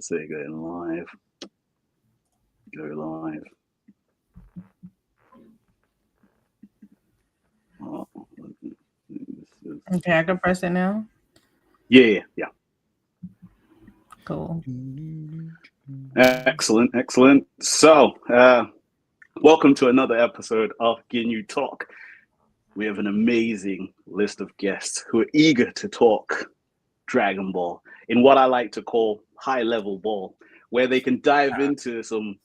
Say going live. Go live. Oh, okay, I can press it now. Yeah. Cool. Excellent. So, welcome to another episode of GINYU Talk. We have an amazing list of guests who are eager to talk Dragon Ball in what I like to call high-level ball, where they can dive into some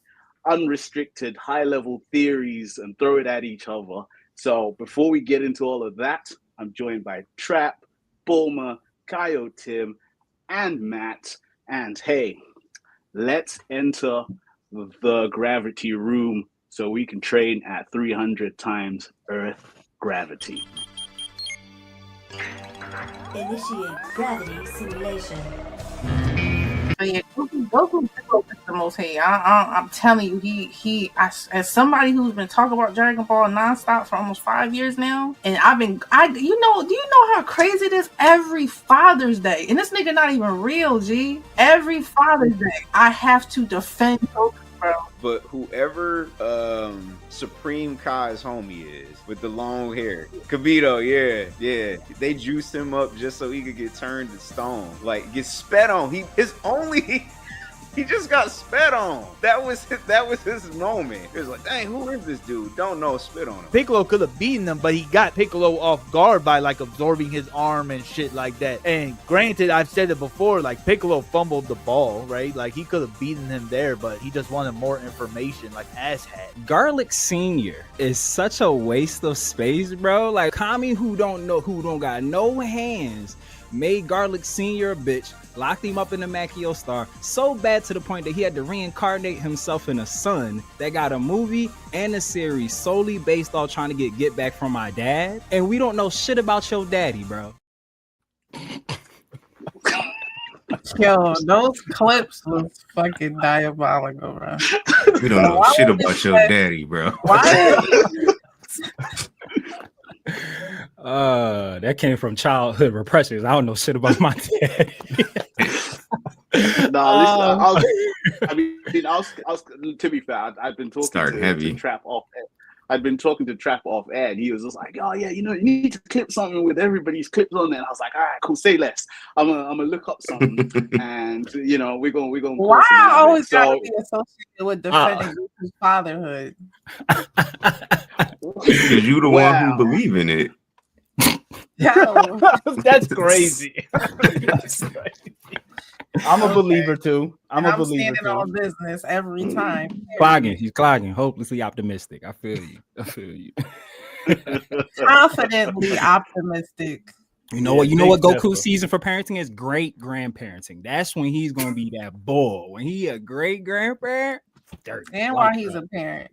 unrestricted high-level theories and throw it at each other. So before we get into all of that, I'm joined by Trap, Bulma, Kaio Tim, and Matt. And hey, let's enter the gravity room so we can train at 300 times Earth gravity. Initiate gravity simulation. So yeah, Goku is the most hate. I'm telling you, as somebody who's been talking about Dragon Ball nonstop for almost 5 years now, and do you know how crazy it is? Every Father's Day, and this nigga not even real, G. Every Father's Day, I have to defend Goku, bro. But whoever Supreme Kai's homie is with the long hair, Kibito, yeah, they juiced him up just so he could get turned to stone, like get spat on. He just got spat on. That was his moment. It was like, dang, who is this dude? Don't know, spit on him. Piccolo could have beaten him, but he got Piccolo off guard by like absorbing his arm and shit like that. And granted, I've said it before, like Piccolo fumbled the ball, right? Like he could have beaten him there, but he just wanted more information, like asshat. Garlic Senior is such a waste of space, bro. Like Kami, who don't got no hands, made Garlic Senior a bitch, locked him up in the Makio Star, so bad to the point that he had to reincarnate himself in a son that got a movie and a series solely based on trying to get back from my dad. And we don't know shit about your daddy, bro. Yo, those clips was fucking diabolical, bro. We don't know shit about your daddy, bro. Why? That came from childhood repressions. I don't know shit about my dad. To be fair, I've been talking to Trap off. I'd been talking to Trap off air, and he was just like, "Oh yeah, you need to clip something with everybody's clips on there." And I was like, "All right, cool, say less. I'm gonna look up something, and we're gonna." Why I always gotta be associated with defending Goku's fatherhood? Because you the one who believe in it. That's crazy. That's crazy. I'm a believer too. I'm a believer standing on business every time. He's clogging, hopelessly optimistic. I feel you. Confidently optimistic. You know what Goku's season for parenting is? Great grandparenting. That's when he's gonna be that bull. When he a great grandparent, and while he's a parent.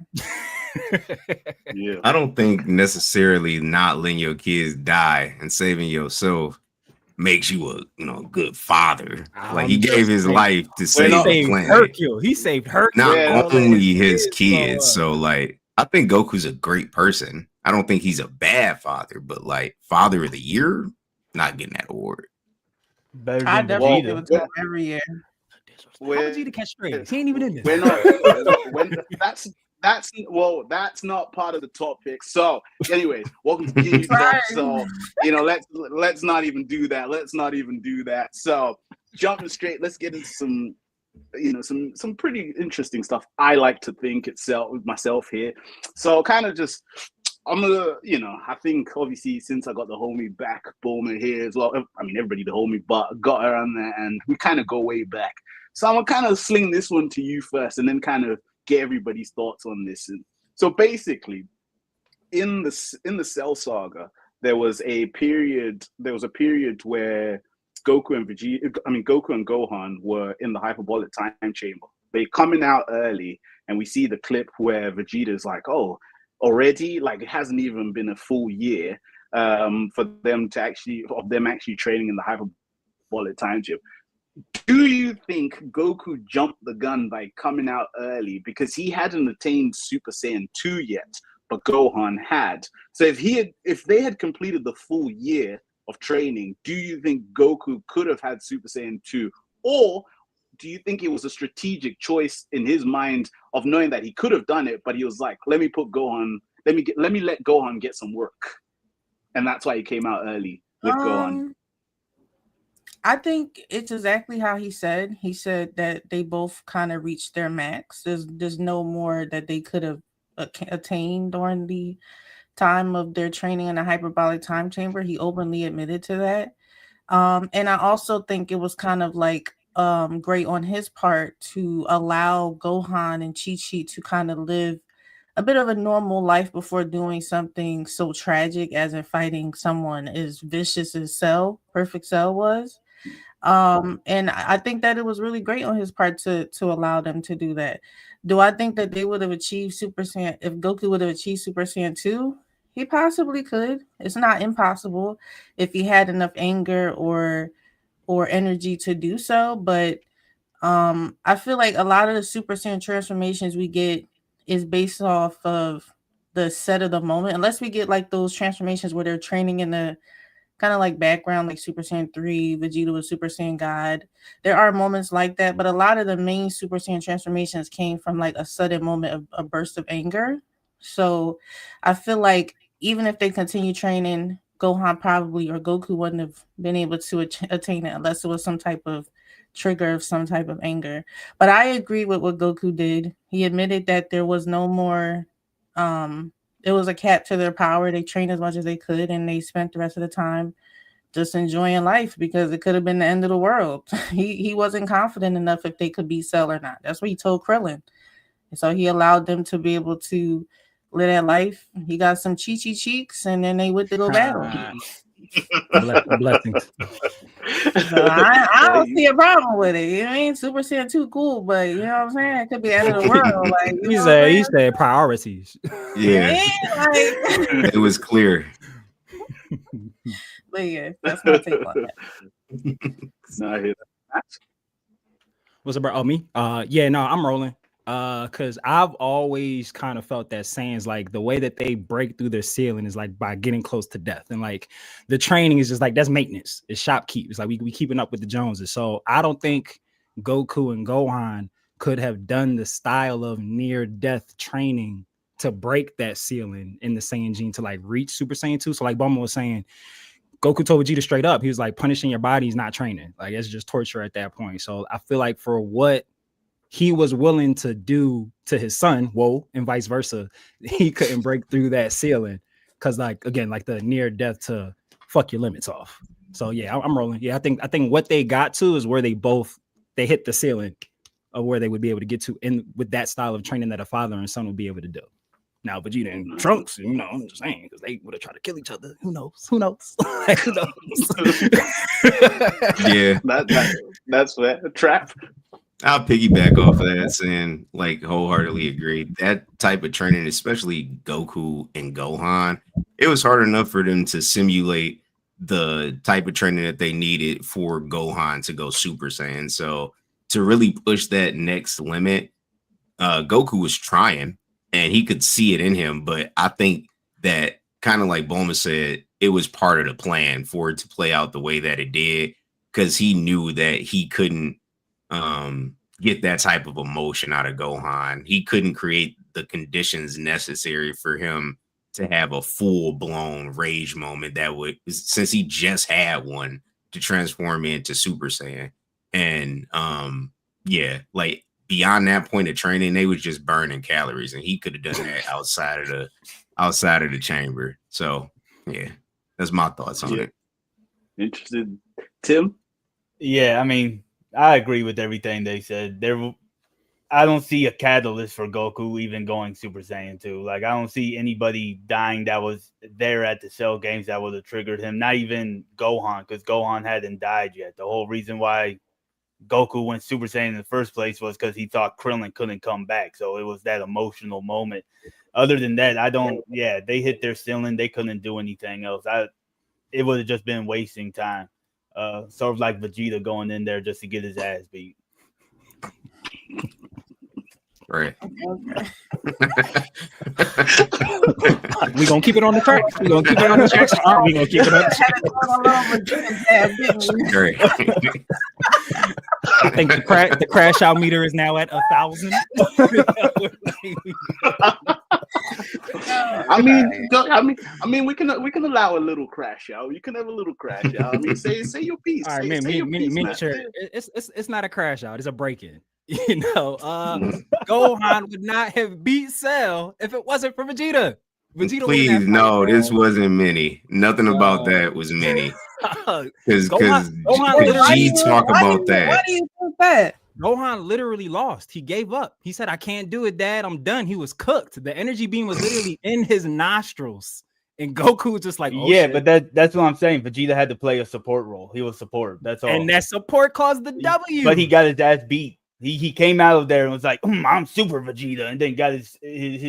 Yeah. I don't think necessarily not letting your kids die and saving yourself makes you a good father. Like he gave his life to save the planet. He saved Hercule. Not only his kids. So like I think Goku's a great person. I don't think he's a bad father, but like Father of the Year, not getting that award. I definitely do it every year. How would you catch strays? He ain't even in this. That's not part of the topic. So, anyways, welcome to GINYU Talk. So, let's not even do that. So, jumping straight, let's get into some pretty interesting stuff. I like to think with myself here. So, kind of just, I'm gonna, I think obviously since I got the homie back, Bulma here as well. I mean, everybody the homie, but got her on there, and we kind of go way back. So I'm gonna kind of sling this one to you first, and then kind of get everybody's thoughts on this. And so basically, in the Cell Saga, there was a period where Goku and Gohan were in the hyperbolic time chamber. They coming out early, and we see the clip where Vegeta's like, "Oh, already? Like it hasn't even been a full year for them actually training in the hyperbolic time chamber." Do you think Goku jumped the gun by coming out early because he hadn't attained Super Saiyan 2 yet, but Gohan had? So if they had completed the full year of training, do you think Goku could have had Super Saiyan 2? Or do you think it was a strategic choice in his mind of knowing that he could have done it, but he was like, let me let Gohan get some work, and that's why he came out early with Gohan? I think it's exactly how he said. He said that they both kind of reached their max. There's no more that they could have attained during the time of their training in a hyperbolic time chamber. He openly admitted to that. And I also think it was kind of like great on his part to allow Gohan and Chi-Chi to kind of live a bit of a normal life before doing something so tragic as in fighting someone as vicious as Perfect Cell was. And I think that it was really great on his part to allow them to do that. Do I think that they would have achieved Super Saiyan if Goku would have achieved Super Saiyan 2? He possibly could. It's not impossible if he had enough anger or energy to do so. But I feel like a lot of the Super Saiyan transformations we get is based off of the set of the moment. Unless we get like those transformations where they're training in the kind of like background, like Super Saiyan 3, Vegeta was Super Saiyan God. There are moments like that, but a lot of the main Super Saiyan transformations came from like a sudden moment of a burst of anger. So I feel like even if they continue training, Gohan probably or Goku wouldn't have been able to attain it unless it was some type of trigger of some type of anger. But I agree with what Goku did. He admitted that there was no more it was a cap to their power. They trained as much as they could and they spent the rest of the time just enjoying life because it could have been the end of the world. He wasn't confident enough if they could beat Cell or not. That's what he told Krillin. And so he allowed them to be able to live that life. He got some Chi-Chi cheeks and then they went to go battle. Blessings. So I don't see a problem with it. You know what I mean? Super Saiyan 2 cool, but you know what I'm saying? It could be the end of the world. Like he said priorities. Yeah. It was clear. But yeah, that's my take on that. No, I hear that. What's up, bro? Oh, me? Yeah, no, I'm rolling. Because I've always kind of felt that Saiyans, like the way that they break through their ceiling is like by getting close to death, and like the training is just like that's maintenance, it's shopkeep, it's like we keeping up with the Joneses. So I don't think Goku and Gohan could have done the style of near death training to break that ceiling in the Saiyan gene to like reach Super Saiyan 2. So like Bulma was saying, Goku told Vegeta straight up, he was like, punishing your body is not training, like it's just torture at that point. So I feel like for what he was willing to do to his son, whoa, and vice versa, he couldn't break through that ceiling because, like, again, like the near death to fuck your limits off. So yeah, I'm rolling. Yeah, I think what they got to is where they hit the ceiling of where they would be able to get to in with that style of training that a father and son would be able to do. Now, Vegeta and Trunks, you know, I'm just saying because they would have tried to kill each other. Who knows? Who knows? Who knows? Yeah, that's a trap. I'll piggyback off of that, saying like wholeheartedly agree. That type of training, especially Goku and Gohan, it was hard enough for them to simulate the type of training that they needed for Gohan to go Super Saiyan. So to really push that next limit, Goku was trying and he could see it in him. But I think that kind of like Bulma said, it was part of the plan for it to play out the way that it did, because he knew that he couldn't get that type of emotion out of Gohan. He couldn't create the conditions necessary for him to have a full-blown rage moment that would, since he just had one, to transform into Super Saiyan. And yeah, like beyond that point of training, they was just burning calories, and he could have done that outside of the chamber. So yeah, that's my thoughts on it. Interested, Tim? Yeah, I mean, I agree with everything they said. I don't see a catalyst for Goku even going Super Saiyan 2. Like, I don't see anybody dying that was there at the Cell Games that would have triggered him. Not even Gohan, because Gohan hadn't died yet. The whole reason why Goku went Super Saiyan in the first place was because he thought Krillin couldn't come back. So it was that emotional moment. Other than that, they hit their ceiling. They couldn't do anything else. It would have just been wasting time. Sort of like Vegeta going in there just to get his ass beat. Right. We gonna keep it on the track. We gonna keep it on the track. We gonna keep it on the track. I think the crash out meter is now at 1,000. I mean, we can allow a little crash out. You can have a little crash out. I mean, say your piece. All right, say your piece, man. sure. It's not a crash out. It's a break in. You know, Gohan would not have beat Cell if it wasn't for Vegeta. Please, no, this wasn't many. Nothing about that was many. Because G talk about that. Why do you think that? Gohan literally lost. He gave up. He said, "I can't do it, Dad. I'm done." He was cooked. The energy beam was literally in his nostrils, and Goku was just like, "Oh, yeah, shit." but that's what I'm saying. Vegeta had to play a support role. He was support. That's all. And that support caused the W. But he got his ass beat. He came out of there and was like, "I'm Super Vegeta," and then got his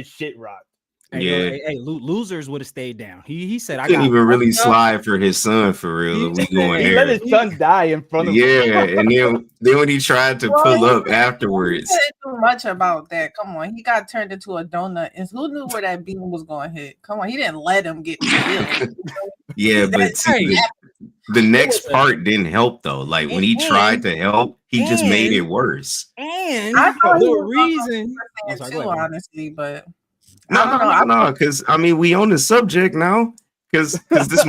shit rocked. Hey, losers would have stayed down. He said, "I couldn't even really slide for his son for real." He let his son die in front of him. Yeah, and then when he tried to pull up afterwards, he said too much about that. Come on, he got turned into a donut, and who knew where that beam was going to hit? Come on, he didn't let him get killed. Yeah, but see, the next part didn't help though. Like when he tried to help, he just made it worse. And I thought the reason, too, honestly, but. No, because I mean we on the subject now. Because this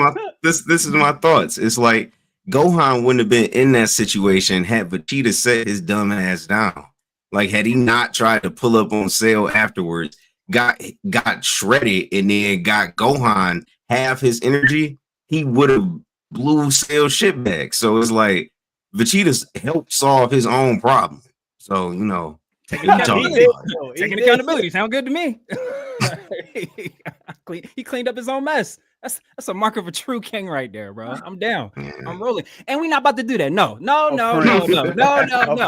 is my thoughts. It's like Gohan wouldn't have been in that situation had Vegeta set his dumb ass down. Like had he not tried to pull up on Cell afterwards, got shredded, and then got Gohan half his energy, he would have blew Cell shit back. So it's like Vegeta's helped solve his own problem. So you know, taking accountability sound good to me. He cleaned up his own mess. That's a mark of a true king right there, bro. I'm down. I'm rolling. And we're not about to do that. No.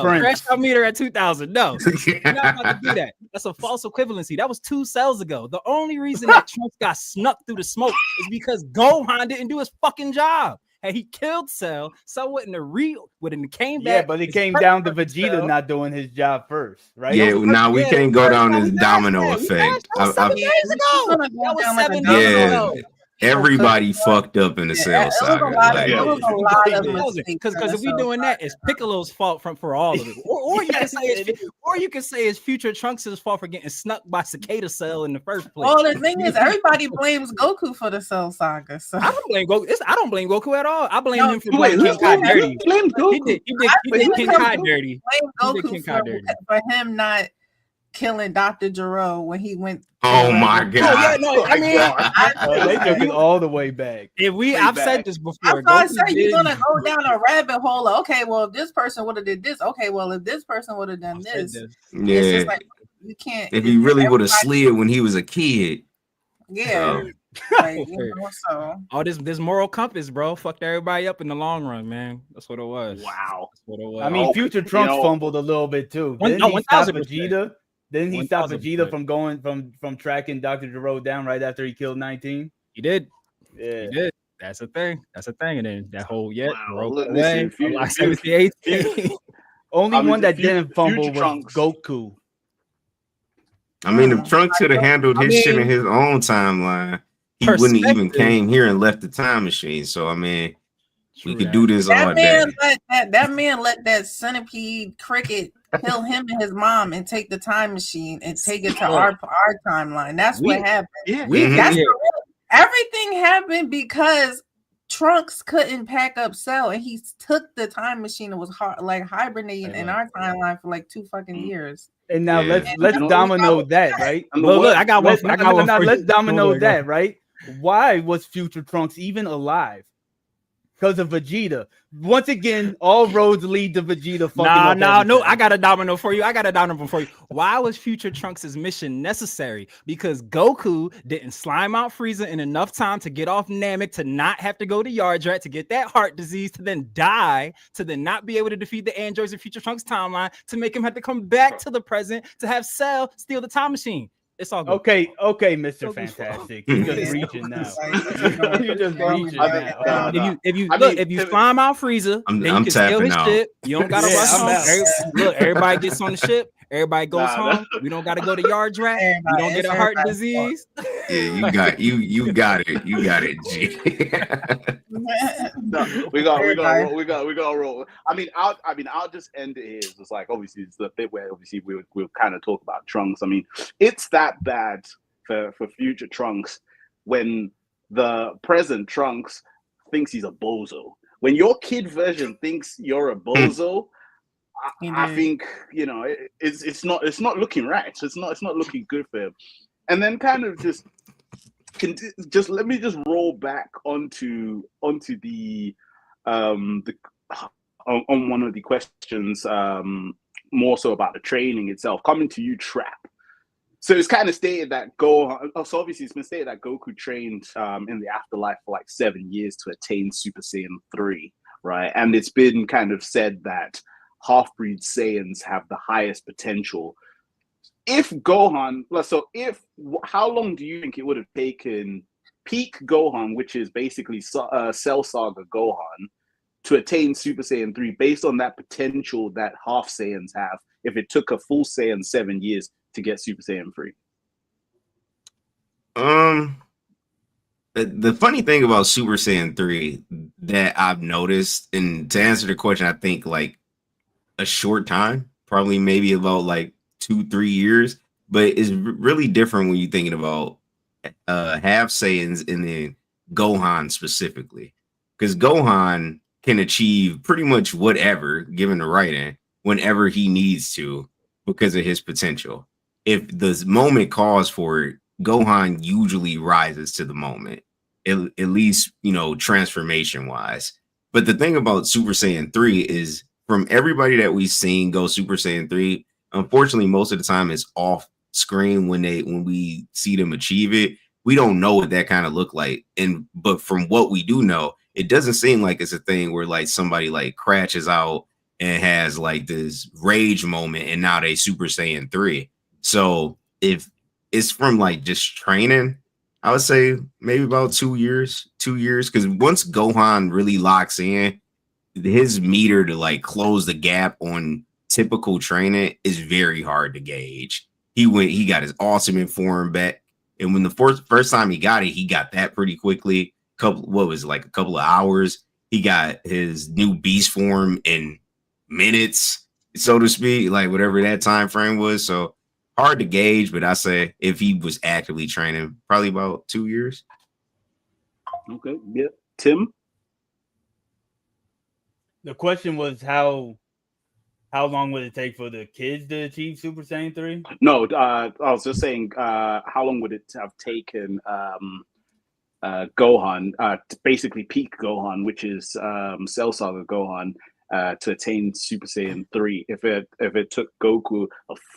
Crash out meter at 2,000. No. We're not about to do that. That's a false equivalency. That was 2 cells ago. The only reason that Trunks got snuck through the smoke is because Gohan didn't do his fucking job. Had he killed Cell, Cell wouldn't have came back. Yeah, but it came down to Vegeta not doing his job first, right? Yeah, now we can't go down this domino effect. That was 7 days ago. That was 7 days ago. Everybody fucked up in the Cell saga. Because if we're doing that, it's Piccolo's fault for all of it. Or you can say it's Future Trunks' fault for getting snuck by Cicada Cell in the first place. Well, the thing is, everybody blames Goku for the Cell saga. So I don't blame Goku. I don't blame Goku at all. I blame him for playing King Kai dirty. He did King Kai dirty. Blame Goku for him not killing Dr. Gero when he went. Oh my god! They took it all the way back. I've said this before. I said you're gonna go down a rabbit hole. Okay, well, if this person would have did this. Okay, well, if this person would have done this. Yeah, it's just like you can't. If he really would have slid when he was a kid. Yeah. So this moral compass, bro, fucked everybody up in the long run, man. That's what it was. Wow. That's what it was. I mean, Future Trunks fumbled a little bit too. Didn't he stop Vegeta? Didn't he stop Vegeta from going from tracking Dr. Gero down right after he killed 19? He did. Yeah. He did. That's a thing. And then that whole only one that didn't fumble was Goku. I mean, if Trunks could have handled his shit in his own timeline, he wouldn't even came here and left the time machine. So I mean, we could do this all day. That man let that centipede cricket kill him and his mom and take the time machine and take it to our timeline. That's what happened. Yeah, everything happened because Trunks couldn't pack up Cell, and he took the time machine and was hibernating in our timeline for like 2 fucking years. And now let's domino that, right? Look, I got one. Let's domino that, right? Why was Future Trunks even alive? Because of Vegeta. Once again, all roads lead to Vegeta. No. I got a domino for you. Why was Future Trunks' mission necessary? Because Goku didn't slime out Frieza in enough time to get off Namek, to not have to go to Yardrat, to get that heart disease, to then die, to then not be able to defeat the androids in Future Trunks' timeline, to make him have to come back to the present, to have Cell steal the time machine. It's all good. Okay, Mr. Fantastic. You're just reaching now. You're just reaching now. If you slime out Frieza, then you can steal his ship. You don't gotta rush home. Look, everybody gets on the ship. Everybody goes home. We don't got to go to yard rat. We don't get a heart disease. Yeah, you got it. You got it, G. No, we got roll. I mean, I'll just end it here. It's just like, obviously, it's the bit where obviously we'll kind of talk about Trunks. I mean, it's that bad for future Trunks when the present Trunks thinks he's a bozo. When your kid version thinks you're a bozo, I think, you know, it's not looking right. It's not looking good for him. And then kind of just let me just roll back onto the on one of the questions, more so about the training itself. Coming to you, Trap. So it's kind of stated that so obviously it's been stated that Goku trained in the afterlife for like 7 years to attain Super Saiyan 3, right? And it's been kind of said that half-breed Saiyans have the highest potential. If Gohan, how long do you think it would have taken peak Gohan, which is basically Cell Saga Gohan, to attain Super Saiyan 3 based on that potential that half Saiyans have if it took a full Saiyan 7 years to get Super Saiyan 3? The funny thing about Super Saiyan 3 that I've noticed, and to answer the question, I think like a short time, probably maybe about like 2-3 years, but it's really different when you're thinking about half Saiyans and then Gohan specifically, because Gohan can achieve pretty much whatever given the right end whenever he needs to because of his potential. If the moment calls for it, Gohan usually rises to the moment, at least, you know, transformation wise. But the thing about Super Saiyan 3 is, from everybody that we've seen go Super Saiyan 3, unfortunately, most of the time it's off screen when we see them achieve it. We don't know what that kind of look like. But from what we do know, it doesn't seem like it's a thing where like somebody like crashes out and has like this rage moment and now they Super Saiyan 3. So if it's from like just training, I would say maybe about 2 years, because once Gohan really locks in, his meter to like close the gap on typical training is very hard to gauge. He got his ultimate form back, and when the first time he got that pretty quickly. A couple of hours. He got his new beast form in minutes, so to speak, like whatever that time frame was. So hard to gauge, but I say if he was actively training, probably about 2 years. Okay, yeah. Tim? The question was how long would it take for the kids to achieve Super Saiyan 3? No, I was just saying, how long would it have taken Gohan, basically peak Gohan, which is Cell Saga Gohan, to attain Super Saiyan 3? If it took Goku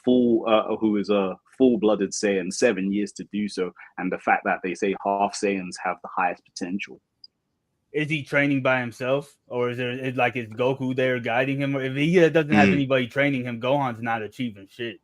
who is a full-blooded Saiyan, 7 years to do so, and the fact that they say half Saiyans have the highest potential. Is he training by himself, or is Goku there guiding him? Or if he doesn't have anybody training him, Gohan's not achieving shit.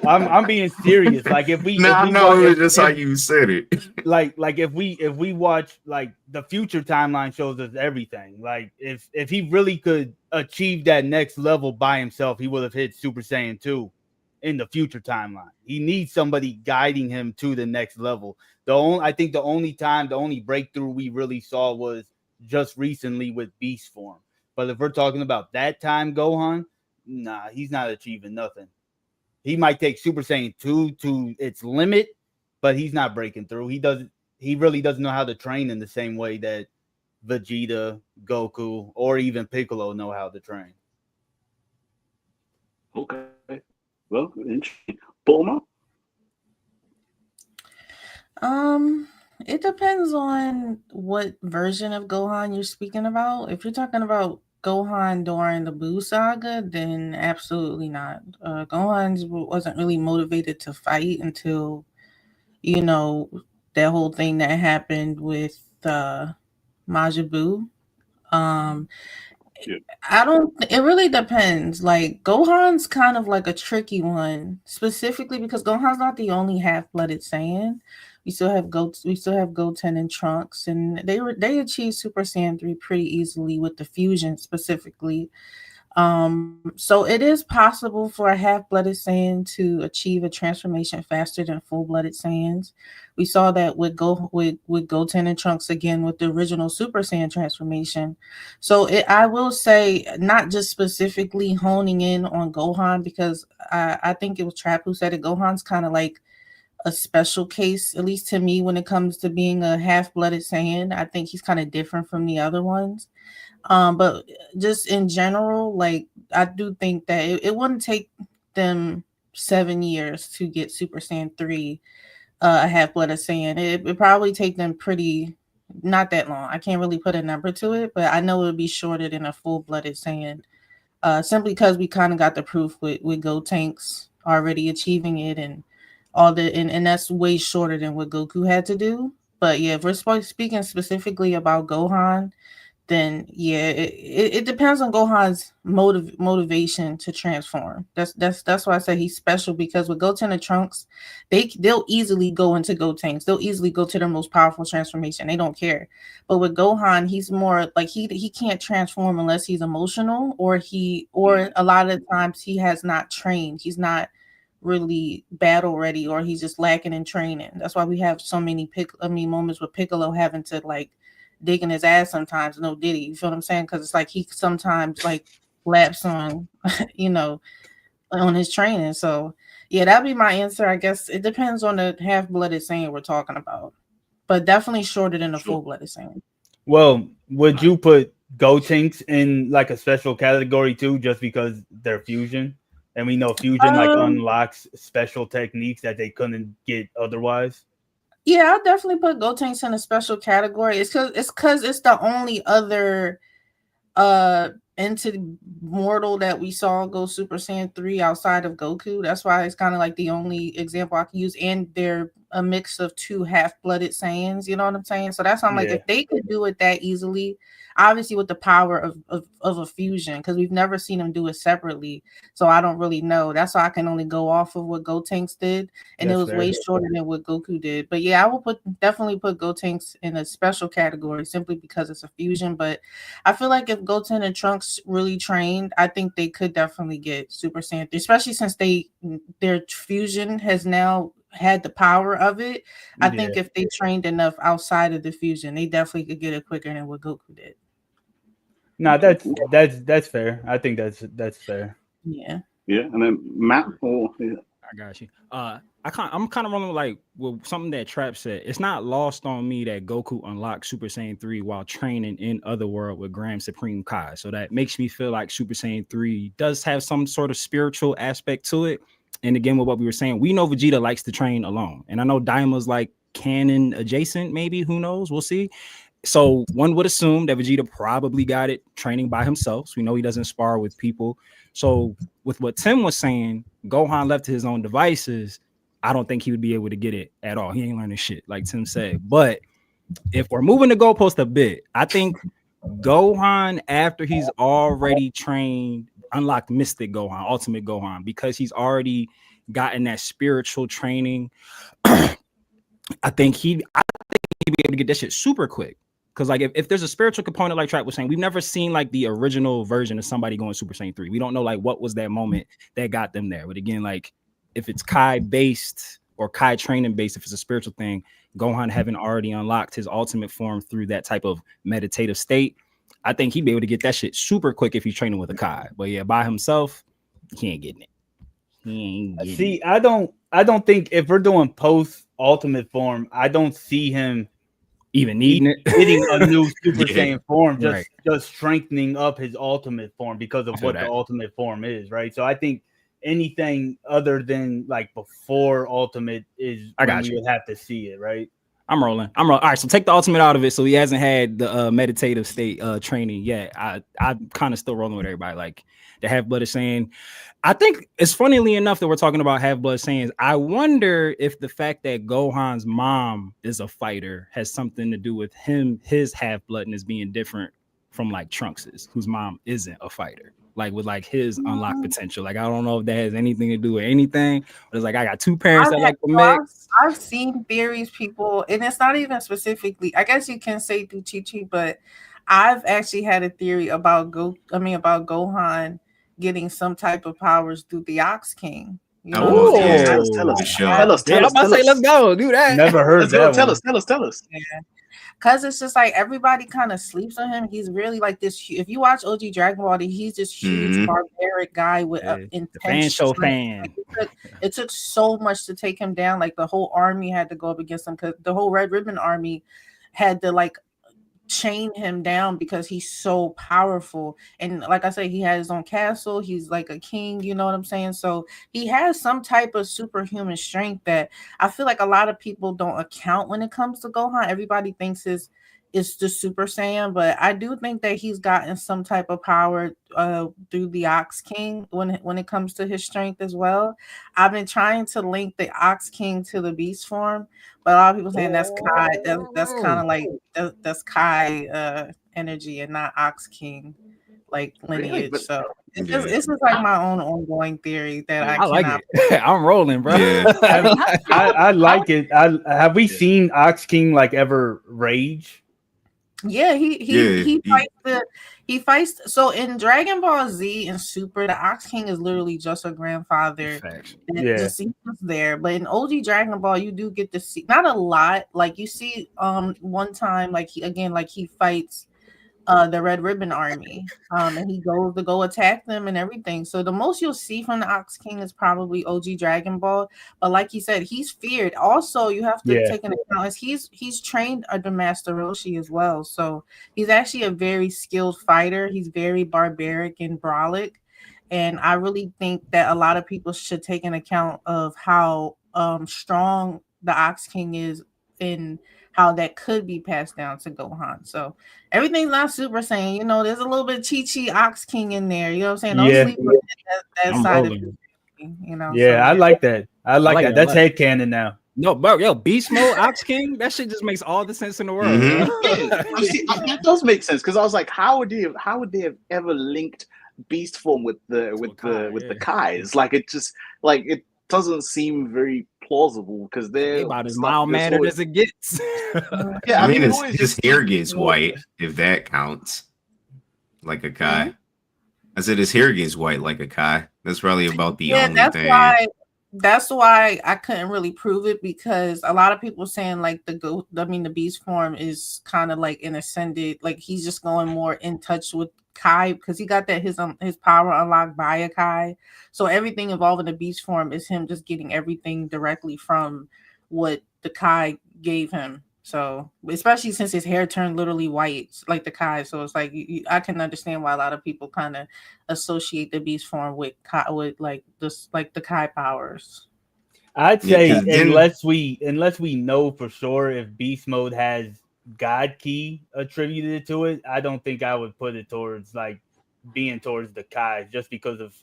I'm being serious. Like if we just how you said it. Like if we watch, like the future timeline shows us everything. Like if he really could achieve that next level by himself, he would have hit Super Saiyan 2 in the future timeline. He needs somebody guiding him to the next level. I think the only breakthrough we really saw was just recently with Beast form. But if we're talking about that time Gohan, nah, he's not achieving nothing. He might take Super Saiyan 2 to its limit, but he's not breaking through. He really doesn't know how to train in the same way that Vegeta, Goku, or even Piccolo know how to train. Okay. Well, interesting. Bulma? It depends on what version of Gohan you're speaking about. If you're talking about Gohan during the Buu saga, then absolutely not. Gohan wasn't really motivated to fight until, you know, that whole thing that happened with Majin Buu. It really depends. Like Gohan's kind of like a tricky one, specifically because Gohan's not the only half-blooded Saiyan. We still have Goten and Trunks, and they achieved Super Saiyan 3 pretty easily with the fusion specifically. So it is possible for a half-blooded Saiyan to achieve a transformation faster than full-blooded Saiyans. We saw that with Goten and Trunks again with the original Super Saiyan transformation. So I will say, not just specifically honing in on Gohan, because I think it was Trap who said it. Gohan's kind of like a special case, at least to me, when it comes to being a half-blooded Saiyan. I think he's kind of different from the other ones. But just in general, like I do think that it wouldn't take them 7 years to get Super Saiyan 3, a half-blooded Saiyan. It probably take them pretty not that long. I can't really put a number to it, but I know it would be shorter than a full-blooded Saiyan. Simply because we kind of got the proof with Gotenks already achieving it and all and that's way shorter than what Goku had to do. But yeah, if we're speaking specifically about Gohan, then yeah, it depends on Gohan's motivation to transform. That's why I say he's special, because with Goten and Trunks, they'll easily go into Gotenks. They'll easily go to their most powerful transformation. They don't care. But with Gohan, he's more like he can't transform unless he's emotional, or a lot of times he has not trained. He's not really battle ready, or he's just lacking in training. That's why we have so many moments with Piccolo having to like digging his ass sometimes, no Diddy. You feel what I'm saying? Because it's like he sometimes like laps on, on his training. So yeah, that'd be my answer. I guess it depends on the half-blooded Saiyan we're talking about, but definitely shorter than a full-blooded Saiyan. Well, would you put Gotenks in like a special category too, just because they're fusion? And we know fusion like unlocks special techniques that they couldn't get otherwise. Yeah, I'll definitely put Gotenks in a special category. It's because it's the only other entity mortal that we saw go Super Saiyan 3 outside of Goku. That's why it's kind of like the only example I can use. And they're a mix of two half-blooded Saiyans, you know what I'm saying? So that's why I'm like, if they could do it that easily, obviously with the power of a fusion, because we've never seen them do it separately. So I don't really know. That's why I can only go off of what Gotenks did. And it was way shorter than what Goku did. But yeah, I will definitely put Gotenks in a special category simply because it's a fusion. But I feel like if Goten and Trunks really trained, I think they could definitely get Super Saiyan 3, especially since their fusion has now had the power of it. I think if they trained enough outside of the fusion, they definitely could get it quicker than what Goku did. No, that's fair. I think that's fair. Yeah. Yeah, and then Matt. I got you. I'm kind of rolling like with something that Trap said. It's not lost on me that Goku unlocked Super Saiyan 3 while training in Otherworld with Grand Supreme Kai. So that makes me feel like Super Saiyan 3 does have some sort of spiritual aspect to it. And again, with what we were saying, we know Vegeta likes to train alone. And I know Daima's like canon adjacent, maybe. Who knows? We'll see. So one would assume that Vegeta probably got it training by himself. So we know he doesn't spar with people. So with what Tim was saying, Gohan left to his own devices, I don't think he would be able to get it at all. He ain't learning shit, like Tim said. But if we're moving the goalpost a bit, I think Gohan, after he's already trained, unlocked Mystic Gohan, Ultimate Gohan, because he's already gotten that spiritual training, I think he'd be able to get that shit super quick. Because like if there's a spiritual component, like Trap was saying, we've never seen like the original version of somebody going Super Saiyan 3. We don't know like what was that moment that got them there. But again, like if it's Kai based or Kai training based, if it's a spiritual thing, Gohan having already unlocked his ultimate form through that type of meditative state, I think he'd be able to get that shit super quick if he's training with a Kai. But yeah, by himself, he ain't getting it. See, I don't think if we're doing post ultimate form, I don't see him even needing it, getting a new Super Saiyan form, just strengthening up his ultimate form because of what the ultimate form is, right? So I think anything other than like before ultimate is when we would have to see it, right? I'm rolling. All right, so take the ultimate out of it. So he hasn't had the meditative state training yet. I'm kind of still rolling with everybody. Like the half-blooded Saiyan. I think it's funnily enough that we're talking about half-blood Saiyans. I wonder if the fact that Gohan's mom is a fighter has something to do with his half-bloodness being different from like Trunks's, whose mom isn't a fighter. Like with like his unlocked potential. Like I don't know if that has anything to do with anything, but it's like I got two parents that like to mix. I've seen theories, people, and it's not even specifically, I guess you can say through Chi-Chi, but I've actually had a theory about about Gohan getting some type of powers through the Ox King. You know Oh what I'm saying? yeah, Tell us, for I, sure. tell us, Yeah, tell I'm us, about to tell say, let's us. go, do that. Never heard Let's go. that Tell one. us, tell us, tell us. Because it's just like everybody kind of sleeps on him. He's really like this. If you watch OG Dragon Ball, he's this huge Mhm. barbaric guy with The intense fan show strength. fan. Like, it took so much to take him down. Like the whole army had to go up against him because the whole Red Ribbon Army had to like chain him down because he's so powerful. And like I said, he had his own castle. He's like a king, you know what I'm saying? So he has some type of superhuman strength that I feel like a lot of people don't account when it comes to Gohan. Everybody thinks it's the Super Saiyan, but I do think that he's gotten some type of power through the Ox King when it comes to his strength as well. I've been trying to link the Ox King to the beast form, but a lot of people saying that's Kai. That's kind of like that's Kai energy and not Ox King like Really? lineage. But So Yeah. it's just like my own ongoing theory that I I like cannot. it. I'm rolling, bro. Yeah. I like it. Have we seen Ox King like ever rage? Yeah, Yeah, he fights. So in Dragon Ball Z and Super, the Ox King is literally just a grandfather Facts. that Yeah. just he was there. But in OG Dragon Ball, you do get to see not a lot. Like you see, one time, like he fights the Red Ribbon Army. And he goes to go attack them and everything. So the most you'll see from the Ox King is probably OG Dragon Ball. But like you said, he's feared. Also, you have to Yeah. take into account is he's trained under Master Roshi as well. So he's actually a very skilled fighter. He's very barbaric and brolic. And I really think that a lot of people should take an account of how strong the Ox King is and how that could be passed down to Gohan. So everything's not Super Saiyan. You know, there's a little bit of Chi Ox King in there. You know what I'm saying? Don't Yeah. sleep on that I'm side rolling. of it. You know, Yeah, so, I like that. I like like that. it a That's lot. headcanon now. No, bro, yo, Beast Mode, Ox King, that shit just makes all the sense in the world. Mhm. Bro. See, that does make sense because I was like, how would they have ever linked beast form with Kai, the Kais? Like it just like it doesn't seem very plausible because They they're about as like, mild there's mannered always- as it gets. Yeah, I mean, it his, always his just hair seems gets more- white, if that counts. Like a Kai. I said his hair gets white like a Kai. That's probably about the yeah, only that's thing. that's why I couldn't really prove it because a lot of people saying like the beast form is kind of like an ascended, like he's just going more in touch with Kai because he got that his power unlocked by a Kai. So everything involving the beast form is him just getting everything directly from what the Kai gave him. So especially since his hair turned literally white like the Kai, so it's like I can understand why a lot of people kind of associate the beast form with like this like the Kai powers. I'd Yeah, say 'cause then- unless we know for sure if beast mode has God key attributed to it, I don't think I would put it towards like being towards the Kai just because of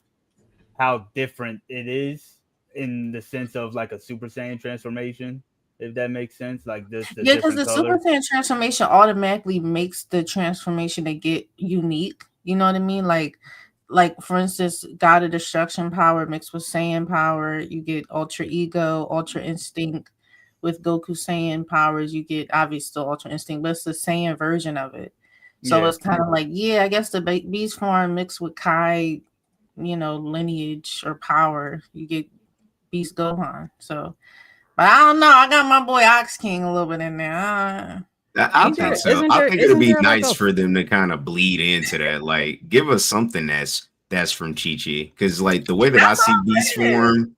how different it is in the sense of like a Super Saiyan transformation, if that makes sense. Like this, the Yeah, because different the color. Super Saiyan transformation automatically makes the transformation they get unique. You know what I mean? Like for instance, God of Destruction power mixed with Saiyan power, you get Ultra Ego, Ultra Instinct. With Goku Saiyan powers, you get obviously still Ultra Instinct, but it's the Saiyan version of it. So Yeah. it's kind of like, yeah, I guess the beast form mixed with Kai, lineage or power, you get Beast Gohan. So, but I don't know. I got my boy Ox King a little bit in there. I Ain't think there- so. isn't I there- think it'd be isn't there like nice a- for them to kind of bleed into that. Like, give us something that's from Chi-Chi. Because like the way that I see Beast form,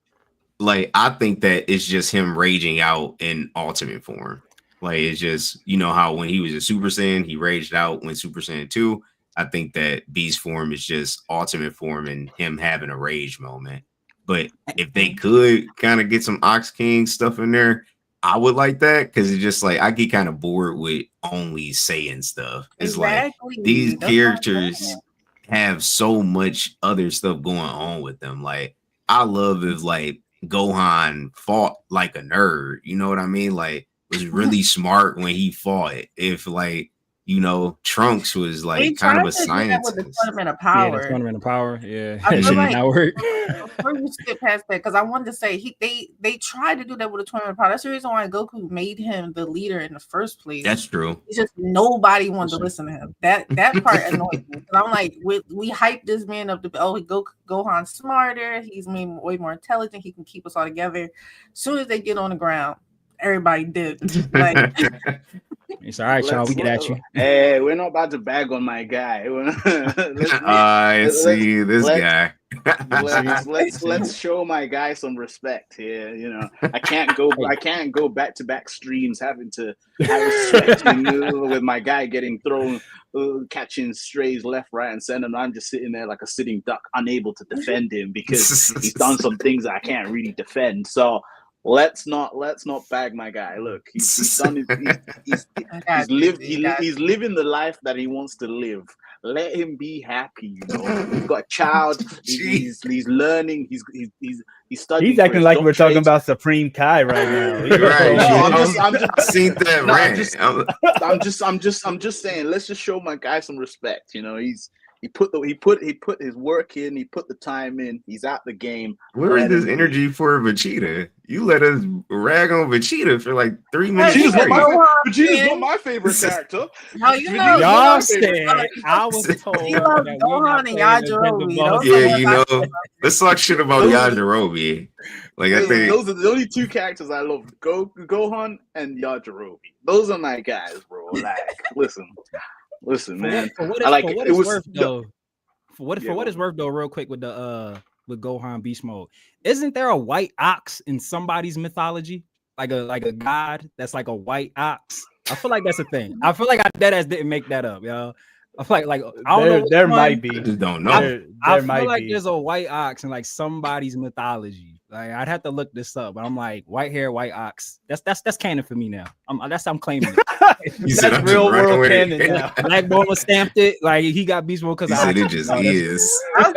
like I think that it's just him raging out in ultimate form. Like it's just, you know how when he was a Super Saiyan, he raged out when Super Saiyan 2. I think that Beast form is just ultimate form and him having a rage moment. But if they could kind of get some Ox King stuff in there, I would like that because it's just like I get kind of bored with only saying stuff. It's Exactly. like these That's what I'm characters saying. have so much other stuff going on with them. Like I love if like Gohan fought like a nerd, you know what I mean? Like was really smart when he fought. If like you know, Trunks was They like kind of tried a to do that with the scientist. tournament of Yeah, power. the tournament of power. Yeah, I that feel shit like did not work. before you skip past that, because I wanted to say they tried to do that with the tournament of power. That's the reason why Goku made him the leader in the first place. That's true. It's just nobody wanted to listen to him. That part annoyed me. And I'm like, we hyped this man up to Gohan's smarter. He's way more intelligent. He can keep us all together. As soon as they get on the ground, everybody did. Like, It's all right, y'all. We get at you. Hey, we're not about to bag on my guy. I see this guy. Let's show my guy some respect here. You know, I can't go back-to-back streams having respect with my guy getting thrown, catching strays left, right, and center. And I'm just sitting there like a sitting duck, unable to defend him because he's done some things I can't really defend. So let's not bag my guy. Look, he's done he's living the life that he wants to live. Let him be happy. You know, he's got a child. He's learning. He's studying. He's acting like we're talking about Supreme Kai right now. Right? No, I'm just seen that rant. I'm just saying. Let's just show my guy some respect. You know, he put his work in. He put the time in. He's out the game. Where is this energy for Vegeta? You let us rag on Vegeta for like 3 minutes. Vegeta's not my favorite character. No, you know, Y'all said I was told he loves that Gohan and Yajirobe. Yeah, you know, let's talk shit about Yajirobe. Like I think those are the only two characters I love: Gohan and Yajirobe. Those are my guys, bro. Like, listen, man. For what it's worth, though, real quick with the with Gohan Beast Mode, isn't there a white ox in somebody's mythology, like a god that's like a white ox? I feel like that's a thing. I feel like I deadass didn't make that up, yo. I feel like I don't know. There might be. I just don't know. I feel like there's a white ox in like somebody's mythology. Like I'd have to look this up, but I'm like white hair, white ox. That's canon for me now. I'm claiming it. That's real world canon now. Black Bulma stamped it. Like he got Beast Mode because it just is. Y'all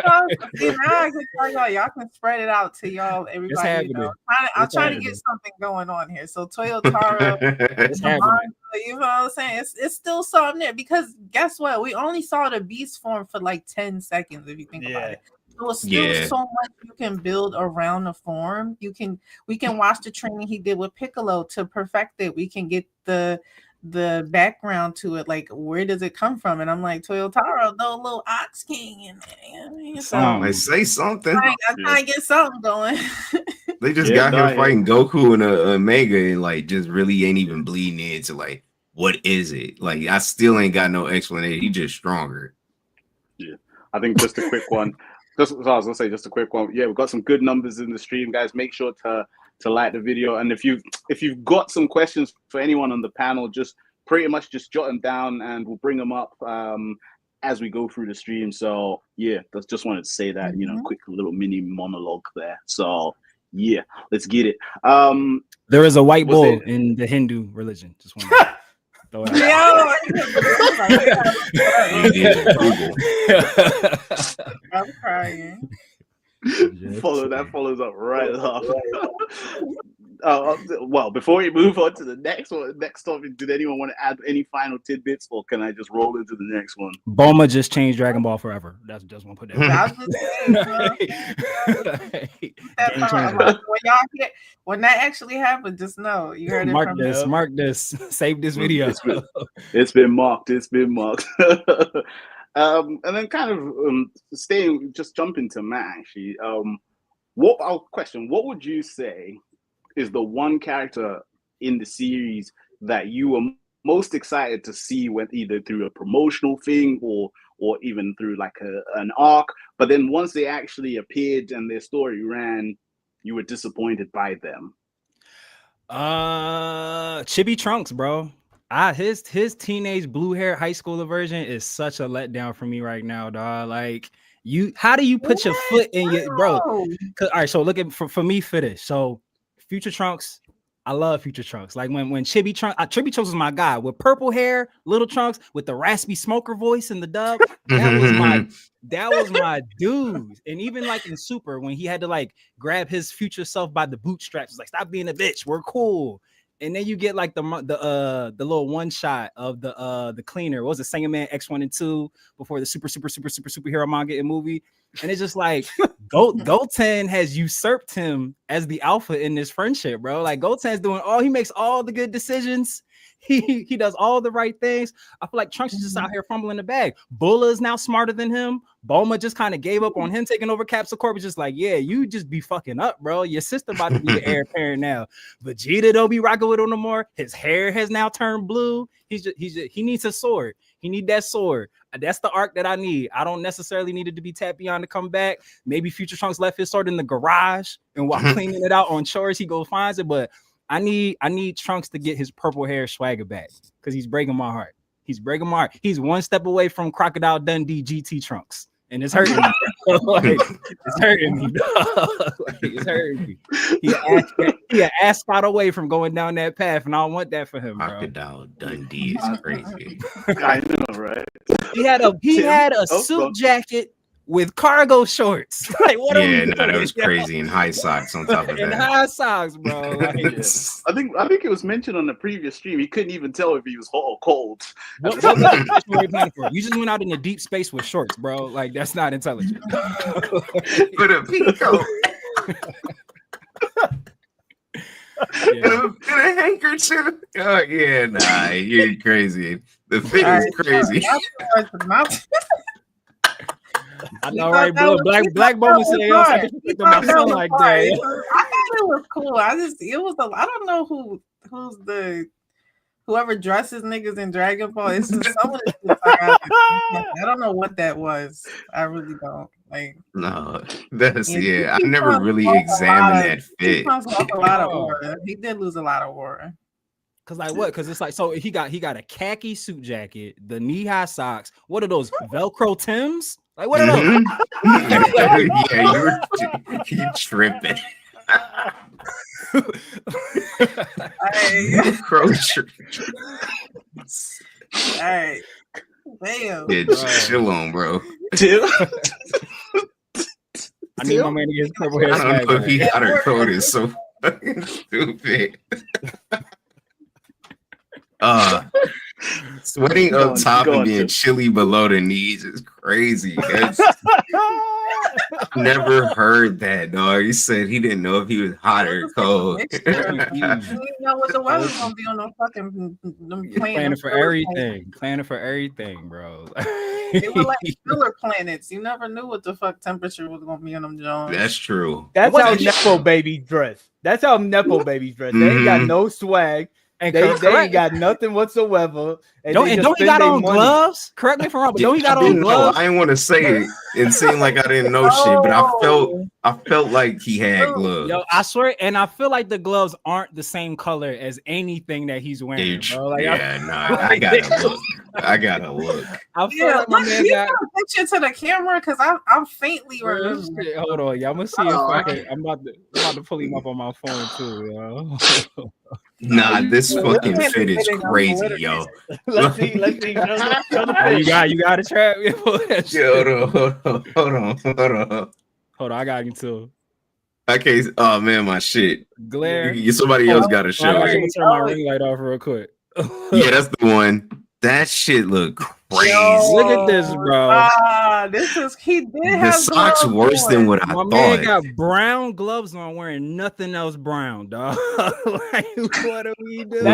can spread it out to y'all. Everybody, you know. I'm trying to get something going on here. So Toyotaro, you know what I'm saying? It's still something there because guess what? We only saw the beast form for like 10 seconds if you think about it. So it's still so much you can build around the form. We can watch the training he did with Piccolo to perfect it. We can get the background to it, like where does it come from? And I'm like, Toyotaro, the little Ox King in there. So they say something. I'm trying to get something going. They just got him fighting Goku and Omega and like just really ain't even bleeding into like what is it? Like I still ain't got no explanation. He just stronger. Yeah, I think just a quick one. Just I was gonna say, just a quick one. Yeah, we've got some good numbers in the stream, guys. Make sure to like the video, and if you've got some questions for anyone on the panel, just pretty much just jot them down, and we'll bring them up as we go through the stream. So yeah, just wanted to say that, you know, quick little mini monologue there. So yeah, let's get it. There is a white bull in the Hindu religion. Just want to throw it out. I'm crying. Follows up right up. Well, before we move on to the next topic, did anyone want to add any final tidbits, or can I just roll into the next one? Bulma just changed Dragon Ball forever. That's just want to put that. When that actually happened, just know you heard it. Mark this. Save this video. It's been marked. And then kind of jumping to Matt actually. What would you say is the one character in the series that you were most excited to see, when either through a promotional thing or even through like an arc, but then once they actually appeared and their story ran, you were disappointed by them? Chibi Trunks, bro. His teenage blue hair high schooler version is such a letdown for me right now, dog. Like how do you put your foot in your bro? All right, so look at for me for this. So Future Trunks, I love Future Trunks. Like when Chibi Trunks was my guy with purple hair, little Trunks with the raspy smoker voice in the dub. That was my dude. And even like in Super, when he had to like grab his future self by the bootstraps, like stop being a bitch, we're cool. And then you get like the little one shot of the cleaner. What was it, Saiyan Man X1 and 2 before the superhero manga and movie? And it's just like Goten has usurped him as the alpha in this friendship, bro. Like Goten's doing he makes all the good decisions. He does all the right things. I feel like Trunks is just out here fumbling the bag. Bulla is now smarter than him. Bulma just kind of gave up on him taking over Capsule Corp. It's just like, yeah, you just be fucking up, bro. Your sister about to be the heir apparent now. Vegeta don't be rocking with him no more. His hair has now turned blue. He needs a sword. He need that sword. That's the arc that I need. I don't necessarily need it to be Tapion to come back. Maybe Future Trunks left his sword in the garage, and while cleaning it out on chores, he goes finds it. But I need Trunks to get his purple hair swagger back because he's breaking my heart. He's breaking my heart. He's one step away from Crocodile Dundee GT Trunks, and it's hurting me. Like, it's hurting me. Like, it's hurting me. He an ascot away from going down that path, and I don't want that for him, bro. Crocodile Dundee is crazy. I know, right? He had a suit jacket with cargo shorts. Like, what? Yeah, no, that was crazy. And high socks on top of and that. high socks, bro. Like, I think it was mentioned on the previous stream. He couldn't even tell if he was hot or cold. what you just went out in the deep space with shorts, bro. Like, that's not intelligent. But a pico. And a handkerchief. Oh yeah, nah, you're crazy. The fit is crazy. I know, right, bro? Black Bowman said, "Yo, I picked up my son like that." I thought it was cool. I don't know whoever dresses niggas in Dragon Ball. It's just some of the I don't know what that was. I really don't. Like, no, that's I never really examined that fit. He lost a lot of aura. He did lose a lot of aura. Cause like what? Cause it's like, so he got a khaki suit jacket, the knee-high socks. What are those Velcro Tims? Like, what are those? Yeah, you're tripping. All right. Damn. Yeah, chill on, bro. I need my man to get his purple hair. I don't know if he got her code is so fucking stupid. Sweating up top and being chilly below the knees is crazy. I've never heard that, dog. He said he didn't know if he was hot or cold. You know what the weather's gonna be on the fucking planning for everything. Planning for everything, bro. They were like filler planets. You never knew what the fuck temperature was gonna be on them Jones. That's true. That's how Nepo babies dress. That's how Nepo babies dress. They ain't got no swag. And they ain't got nothing whatsoever. And don't he got on gloves? Correct me if I'm wrong, but don't he got on gloves? I didn't want to say it. It seemed like I didn't know shit, but I felt like he had gloves. Yo, I swear, and I feel like the gloves aren't the same color as anything that he's wearing. Bro. Like, I gotta look. I gotta look. I feel like my man got a picture to the camera because I'm faintly remembering. Hold on, y'all. I'm gonna see if I can. I'm about to pull him up on my phone too, yo. Nah, this fucking fit is crazy, yo. Let's see. You got a trap. Hold on. I got him too. Okay. Oh man, my shit. Glare. Somebody else got to show it. I'm gonna turn my ring light off real quick. Yeah, that's the one. That shit look crazy. Look at this, bro. He did the have socks worse than what I thought. My man got brown gloves on, wearing nothing else brown, dog. Like, what are we doing?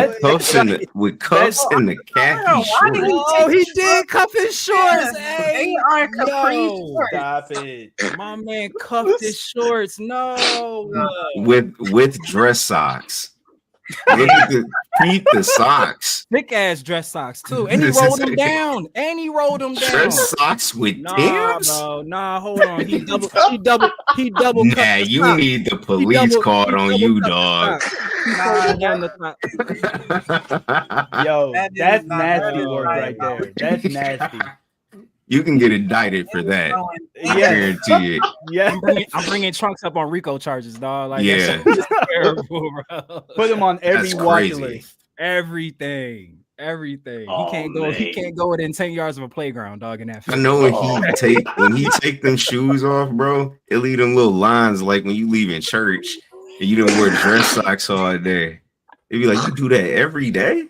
With cuffs and the khaki shorts. Oh, he did cuff his shorts. They are capri shorts. Stop it. My man cuffed his shorts. No. With dress socks. Look at the socks. Thick ass dress socks too. And he rolled them down. Dress socks with Tims? Nah, hold on. He double. Nah, you need the police card on you, dog. Yo, that's nasty work right there. That's nasty. You can get indicted for that. I guarantee it. Yeah, I'm bringing Trunks up on RICO charges, dog. Like, yeah, that's terrible, bro. Put him on every watch list. Everything. Oh, he can't go within 10 yards of a playground, dog. In that. I know when he take them shoes off, bro. It leave them little lines like when you leave in church and you don't wear dress socks all day. It'd be like, you do that every day,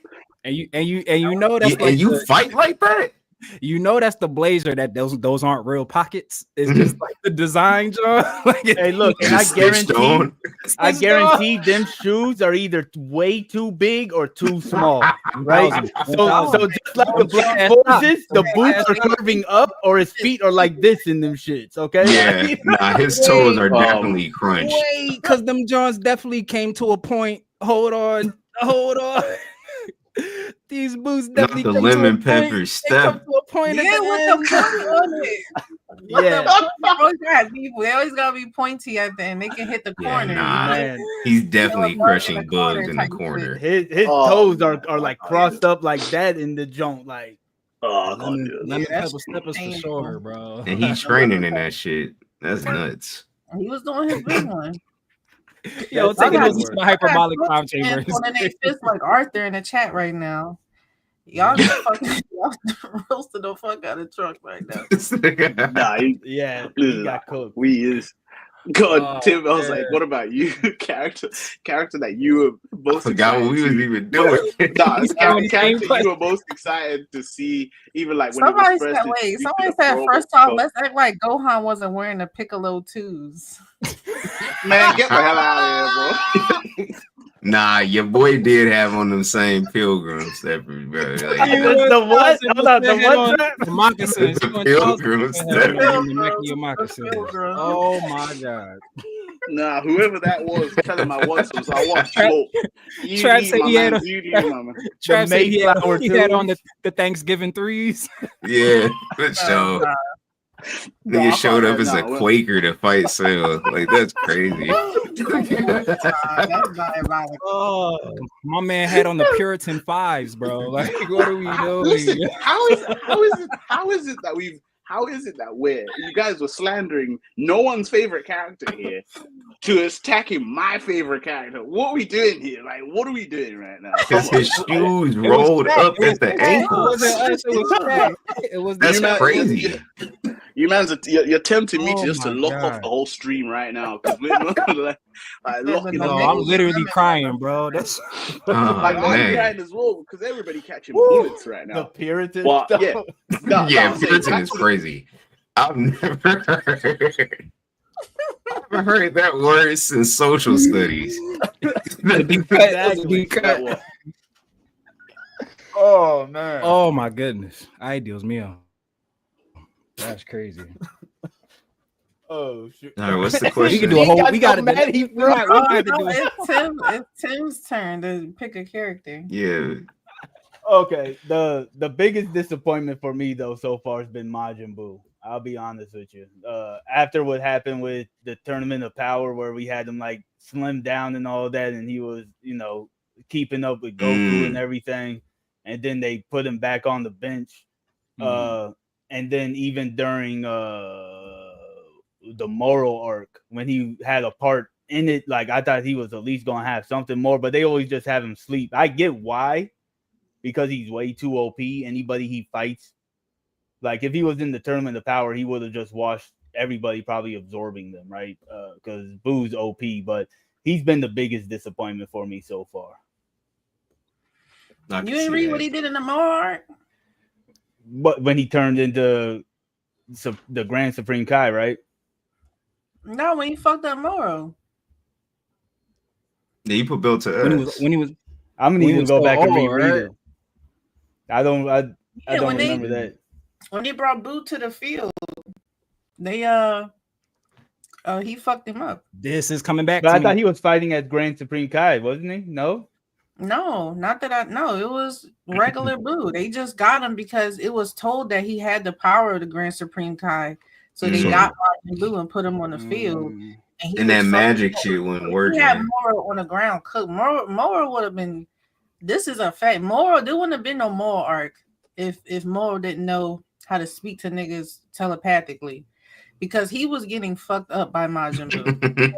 and you know that's and you fight like that. You know that's the blazer that those aren't real pockets. It's just like the design, John. Like, hey, look, and Just stitched on. I guarantee them shoes are either way too big or too small, right? So just like the Black Forces, the boots are curving up or his feet are like this in them shits, okay? Yeah, nah, his toes are definitely crunched. Wait, because them Johns definitely came to a point. Hold on. These boots definitely Not the come lemon to a point. pepper They step. come to a point at Yeah, the with end. the point on it. Yeah. They always gotta be pointy at the end. They can hit the Yeah, corner. nah. Man, He's definitely You know, crushing in the corner bugs in the type corner. shit. his Oh, toes are like crossed up like that in the joint, like Oh, I can't do it. Lemon that's pepper steppers for painful. sure, bro. And he's training in that shit. That's nuts. He was doing his big one. Yo, That's taking how those it to works. the hyperbolic I got cloud chamber. hands on their fist like Arthur in the chat right now. Y'all just fucking y'all roasting the fuck out of truck right now. Nah, he yeah, he got cooked. we is. God, Oh, Tim, I was man. like, what about you? character that you were I most forgot what we was excited even doing. Nah, it's Having the same character you were most excited to see, even like when Somebody it was said, first. wait, introduced somebody to the said, promo. first off, let's act like Gohan wasn't wearing the Piccolo 2s. Man, get the hell out of here, bro. Nah, your boy did have on them same pilgrims, that bro. Like, The what? Hold on, the what? The moccasins. The You went pilgrims. Charles- Pilgrims. the Nike moccasins. Pilgrims. Oh my god. Nah, whoever that was, tell him I want some. So I want smoke. You Trap eat, said my he had man. a- You eat, my man. Trav said he had, Mayflower he had on twos. the Thanksgiving threes. Yeah, for sure. Nah, Nigga showed up as a Nah, Quaker to fight Cell. Like, that's crazy. that's diabolical. Oh, my man had on the Puritan fives, bro. Like, what are we doing? Listen, how is it that we're you guys were slandering no one's favorite character here to attacking my favorite character? What are we doing here? Like, what are we doing right now? Because his shoes It was rolled Shaq. up It was at the Shaq. It ankles. wasn't us. It was Shaq. It was That's the- crazy. You man's you're tempting me to Oh just to my lock off God. the whole stream right now because we're not like locking No, off. I'm literally crying, bro. That's Oh, Like I'm man. crying as well because everybody catching bullets right The now. Puritan Well, stuff. yeah. No, Yeah, I'm saying Puritan back is to the- crazy. I've never heard that word since social studies. Exactly. that was- Oh man. Oh my goodness. Ay, Dios mío. That's crazy. Oh shit. All right, what's the We question? can do a whole. got We got so mad he to. We got to do. It's Tim's turn to pick a character. Yeah, Okay, the biggest disappointment for me though so far has been Majin Buu. I'll be honest with you. After what happened with the Tournament of Power, where we had him like slimmed down and all that, and he was, keeping up with Goku and everything, and then they put him back on the bench. And then even during the Moral arc, when he had a part in it, like I thought he was at least gonna have something more, but they always just have him sleep. I get why. Because he's way too OP. Anybody he fights, like if he was in the Tournament of Power, he would have just watched everybody probably absorbing them, right? Because Boo's OP, but he's been the biggest disappointment for me so far. You didn't read what he did in the Moar? But when he turned into the Grand Supreme Kai, right? No, when he fucked up Moro. Yeah, you put Bill to us. When he was I'm gonna When he even was go so back and old, reread right? it. I don't when they- remember that. When they brought Boo to the field, they he fucked him up. this is coming back. But to I me. thought he was fighting as Grand Supreme Kai, wasn't he? No. No, not that I know. It was regular Boo. They just got him because it was told that he had the power of the Grand Supreme Kai. So they got Majin Buu and put him on the field. And, And that magic shit wasn't He working. had Moro on the ground cooked. Moro would have been. This is a fact. Moro, there wouldn't have been no Moro arc if Moro didn't know how to speak to niggas telepathically, because he was getting fucked up by Majin Buu.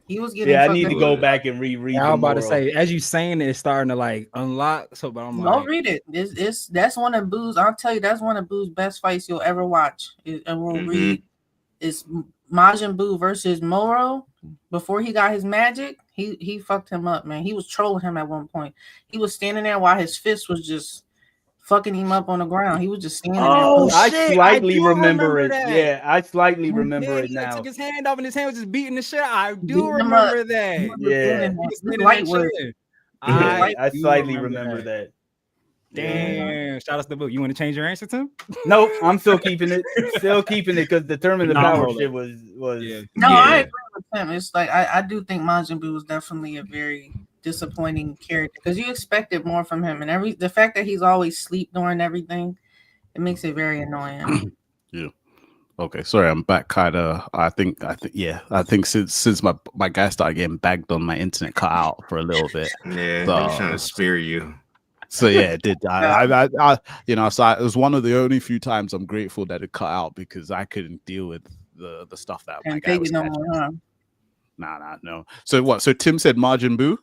He was getting. Yeah, I fucked need up. to go back and reread. Yeah, I was about to the say, as you saying it, it's starting to like unlock. So, but I'm Go like, read it. It's that's one of Boo's. I'll tell you, that's one of Boo's best fights you'll ever watch. And we'll read. It's Majin Buu versus Moro, before he got his magic, he fucked him up, man. He was trolling him at one point. He was standing there while his fist was just fucking him up on the ground. He was just standing Oh there. I shit! slightly do remember it. that. Yeah, I slightly remember Yeah, it he like, now. took his hand off and his hand was just beating the shit. I do Beating him remember up. that. He was Yeah. standing there. He was This standing light there work. chilling. I do slightly remember that. Damn! Shout out to Boo. You want to change your answer, Tim? Nope, I'm still keeping it. Still keeping it because the tournament of Nah, I'm power rolling. shit was. Yeah. No, Yeah. I agree with him. It's like I do think Majin Buu was definitely a very disappointing character because you expected more from him, and the fact that he's always asleep during everything, it makes it very annoying. Yeah. Okay, sorry, I'm back. I think since my guy started getting bagged on, my internet cut out for a little bit. Yeah, So- I was trying to spare you. So yeah, it did. So it was one of the only few times I'm grateful that it cut out because I couldn't deal with the stuff that my And guy take was it no catching. more, huh? Nah, no. So what? So Tim said Majin Buu.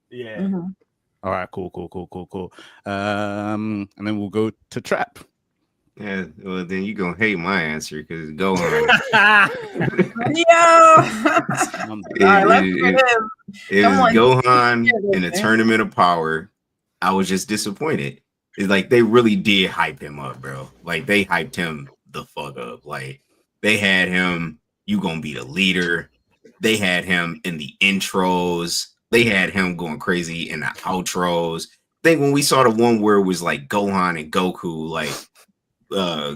Yeah. Mhm. All right, cool. And then we'll go to Trap. Yeah, well then you gonna hate my answer because Gohan. Yeah. Um, It- All right, let's it- get him. It Come was on, Gohan you can in do a this, man. tournament of power. I was just disappointed. It's like they really did hype him up, bro. Like they hyped him the fuck up. Like they had him, you gonna be the leader. They had him in the intros. They had him going crazy in the outros. I think when we saw the one where it was like Gohan and Goku like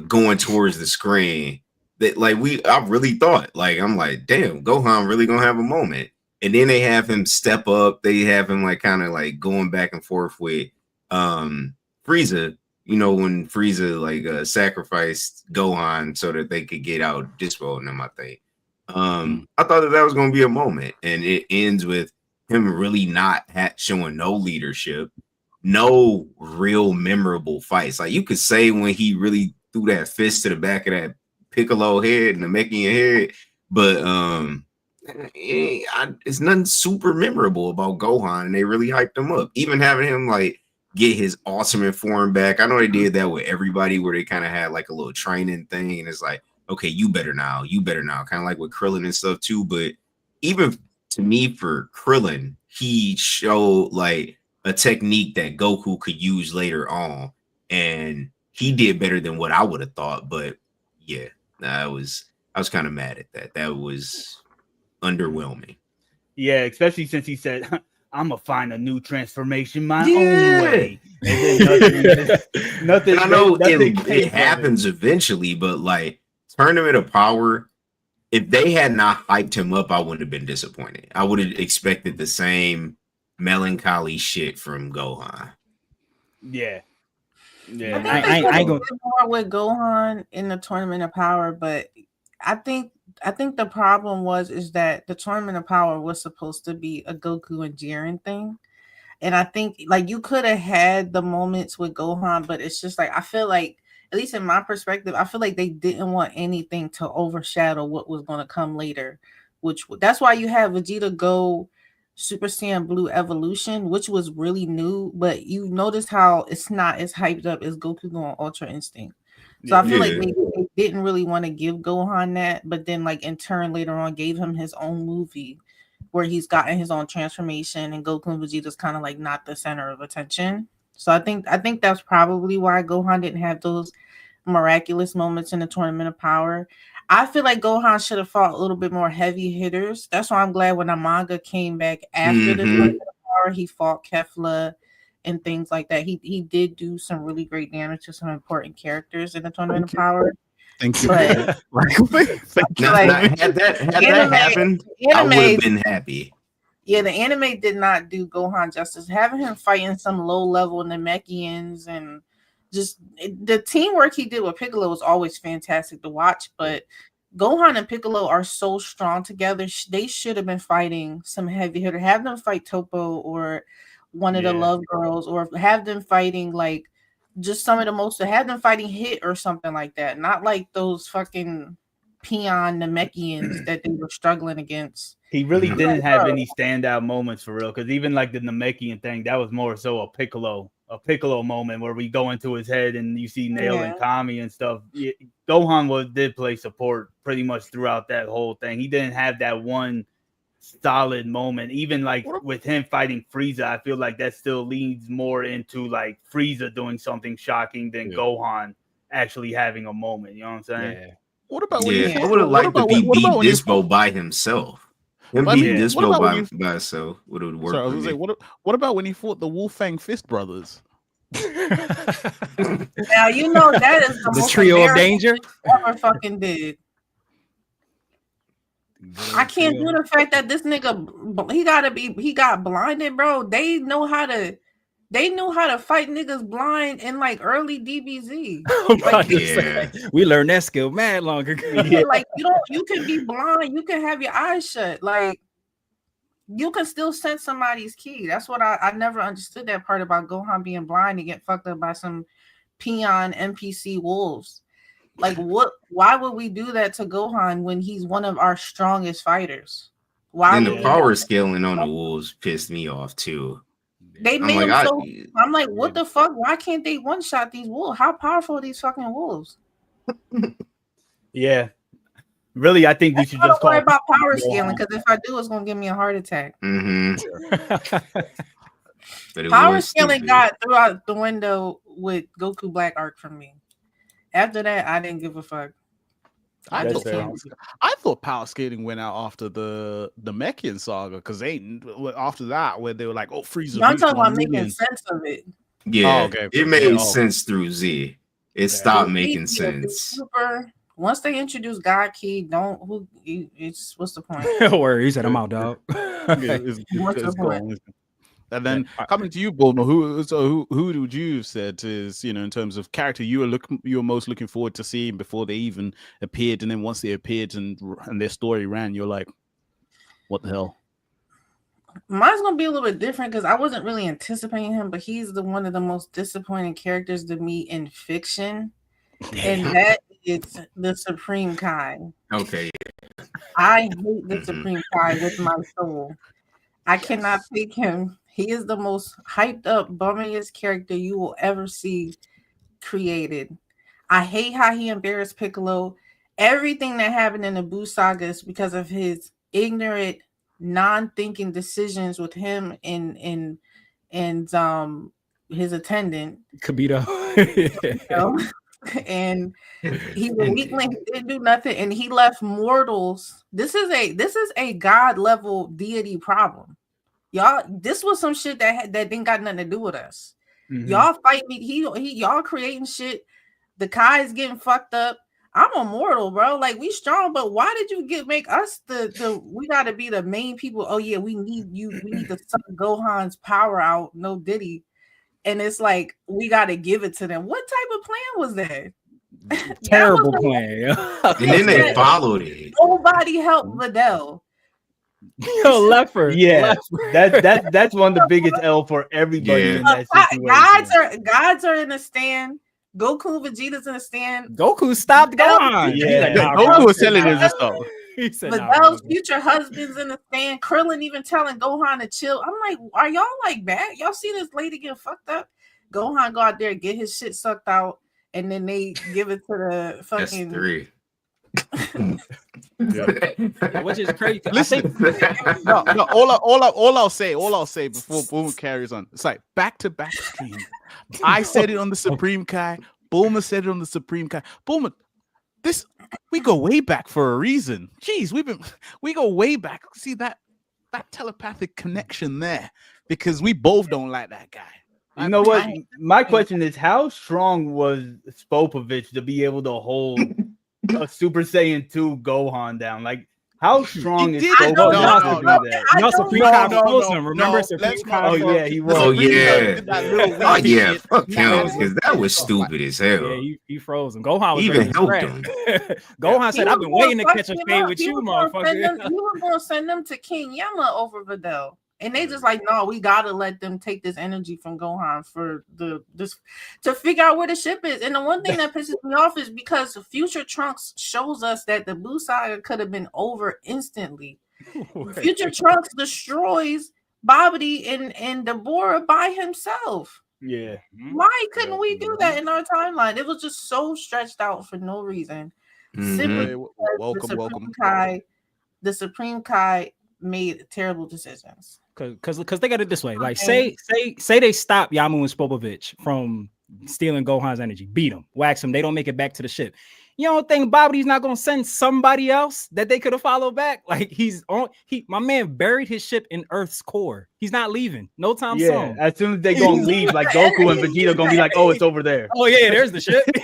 going towards the screen, that like I really thought, like I'm like, damn, Gohan really gonna have a moment. And then they have him step up. They have him like kind of like going back and forth with Frieza. You know, when Frieza like sacrificed Gohan so that they could get out Dispo and them, I think. I thought that was going to be a moment, and it ends with him really not showing no leadership, no real memorable fights. Like you could say when he really threw that fist to the back of that Piccolo head and the Namekian head, but it's nothing super memorable about Gohan, and they really hyped him up. Even having him like get his awesome form back. I know they did that with everybody, where they kind of had like a little training thing, and it's like, okay, you better now, kind of like with Krillin and stuff too. But even to me, for Krillin, he showed like a technique that Goku could use later on, and he did better than what I would have thought. But yeah, I was kind of mad at that. That was underwhelming. Yeah, especially since he said, "I'm gonna find a new transformation my own way." And then nothing. And I know nothing it happens eventually, but like Tournament of Power, if they had not hyped him up, I wouldn't have been disappointed. I would have expected the same melancholy shit from Gohan. Yeah. I ain't going more with Gohan in the Tournament of Power, but I think the problem is that the Tournament of Power was supposed to be a Goku and Jiren thing. And I think like you could have had the moments with Gohan, but it's just like I feel like, at least in my perspective, I feel like they didn't want anything to overshadow what was going to come later, that's why you have Vegeta go Super Saiyan Blue Evolution, which was really new, but you notice how it's not as hyped up as Goku going Ultra Instinct. So I feel like they didn't really want to give Gohan that, but then like in turn later on gave him his own movie where he's gotten his own transformation, and Goku and Vegeta's kind of like not the center of attention. So I think that's probably why Gohan didn't have those miraculous moments in the Tournament of Power. I feel like Gohan should have fought a little bit more heavy hitters. That's why I'm glad when the manga came back after the Tournament of Power, he fought Kefla and things like that. He did do some really great damage to some important characters in the Tournament of Power. Thank you. But Had that happened, I would have been happy. Yeah, the anime did not do Gohan justice. Having him fighting some low-level Namekians and just the teamwork he did with Piccolo was always fantastic to watch. But Gohan and Piccolo are so strong together. They should have been fighting some heavy hitter. Have them fight Topo or one of the Love Girls, or have them fighting like just some of the most. Have them fighting Hit or something like that. Not like those fucking peon Namekians that they were struggling against. He really didn't have any standout moments for real, because even like the Namekian thing, that was more so a Piccolo Piccolo moment where we go into his head and you see Nail and Kami and stuff. Gohan did play support pretty much throughout that whole thing. He didn't have that one solid moment. Even like with him fighting Frieza, I feel like that still leads more into like Frieza doing something shocking than Gohan actually having a moment. You know what I'm saying? Yeah. What about I would have liked to beat Dispo by himself. Him beating Dispo by himself would have worked. Sorry, I was gonna say, what about when he fought the Wolfang Fist brothers? Now you know that is the most trio of American danger ever fucking did. I can't do the fact that this nigga he got blinded, bro. They knew how to fight niggas blind in like early DBZ. Like, we learned that skill mad long ago. Like you can be blind, you can have your eyes shut, like you can still sense somebody's ki. That's what I never understood, that part about Gohan being blind and get fucked up by some peon NPC wolves. Like why would we do that to Gohan when he's one of our strongest fighters? Why? And the power scaling on the wolves pissed me off too. They made him so. I'm like, what the fuck? Why can't they one shot these wolves? How powerful are these fucking wolves? Yeah, really, I think we should just worry about power scaling, because if I do, it's gonna give me a heart attack. Power scaling got throughout the window with Goku Black Arc from me. After that, I didn't give a fuck. I thought power scaling went out after the Mechian saga, because after that where they were like, oh, Frieza. I'm talking about making sense of it. Yeah, it made sense through Z. It stopped making sense. Once they introduce God Ki, what's the point? Don't worry, he said I'm out, dog. What's the point? And then coming to you, Bulma, who would you have said is, in terms of character you were most looking forward to seeing before they even appeared, and then once they appeared and their story ran, you're like, what the hell? Mine's gonna be a little bit different because I wasn't really anticipating him, but he's one of the most disappointing characters to me in fiction, and that is the Supreme Kai. Okay. I hate the Supreme Kai with my soul. I cannot take him. He is the most hyped up, bummiest character you will ever see created. I hate how he embarrassed Piccolo. Everything that happened in the Buu saga is because of his ignorant, non-thinking decisions with him and his attendant Kibito. And he's a weakling. He didn't do nothing, and he left mortals. This is a god level deity problem. Y'all, this was some shit that didn't got nothing to do with us. Y'all fight me. Y'all creating shit. The Kai is getting fucked up. I'm immortal, bro. Like, we strong, but why did you make us we gotta be the main people? Oh yeah, we need you. We need to suck Gohan's power out. No Diddy. And it's like, we gotta give it to them. What type of plan was that? Terrible plan. And then they followed it. Nobody helped Videl. Yo, Leopard. Yeah, that's one of the biggest L for everybody in that situation. Gods are in the stand. Goku, Vegeta's in the stand. Goku stopped Gohan. Yeah, Goku was telling us stuff. He said, Videl's future husband's in the stand. Krillin even telling Gohan to chill. I'm like, are y'all like bad? Y'all see this lady get fucked up? Gohan go out there, get his shit sucked out, and then they give it to the fucking S3. Which is crazy. Listen, no. All I'll say before Bulma carries on, it's like back-to-back stream. I said it on the Supreme Kai. Bulma said it on the Supreme Kai. Bulma, we go way back for a reason. Jeez, we go way back. See that telepathic connection there, because we both don't like that guy. You know what? My question is, how strong was Spopovich to be able to hold a Super Saiyan 2 Gohan down? Like, how strong is Spopovich? No, Supreme Kai froze him. Remember Supreme Kai? Oh yeah, he was. Oh yeah, fuck him, because that was stupid as hell. Yeah, he froze him. Gohan was even helped him. Gohan said, "I've been waiting to catch a fade with you, motherfucker." You were gonna send them to King Yama over Videl. And they just like, no, we gotta let them take this energy from Gohan for this to figure out where the ship is. And the one thing that pisses me off is because Future Trunks shows us that the Buu saga could have been over instantly. Future Trunks destroys Babidi and Deborah by himself. Yeah. Why couldn't we do that in our timeline? It was just so stretched out for no reason. Simply Hey, because welcome. the Supreme Kai made terrible decisions. Because think of it this way, like say they stop Yamu and Spopovich from stealing Gohan's energy, beat him, wax him, they don't make it back to the ship. You don't think Babidi's not gonna send somebody else that they could have followed back? Like my man buried his ship in Earth's core. He's not leaving no time soon. As soon as they gonna leave, like Goku and Vegeta gonna be like, "Oh, it's over there." Oh yeah, there's the ship. He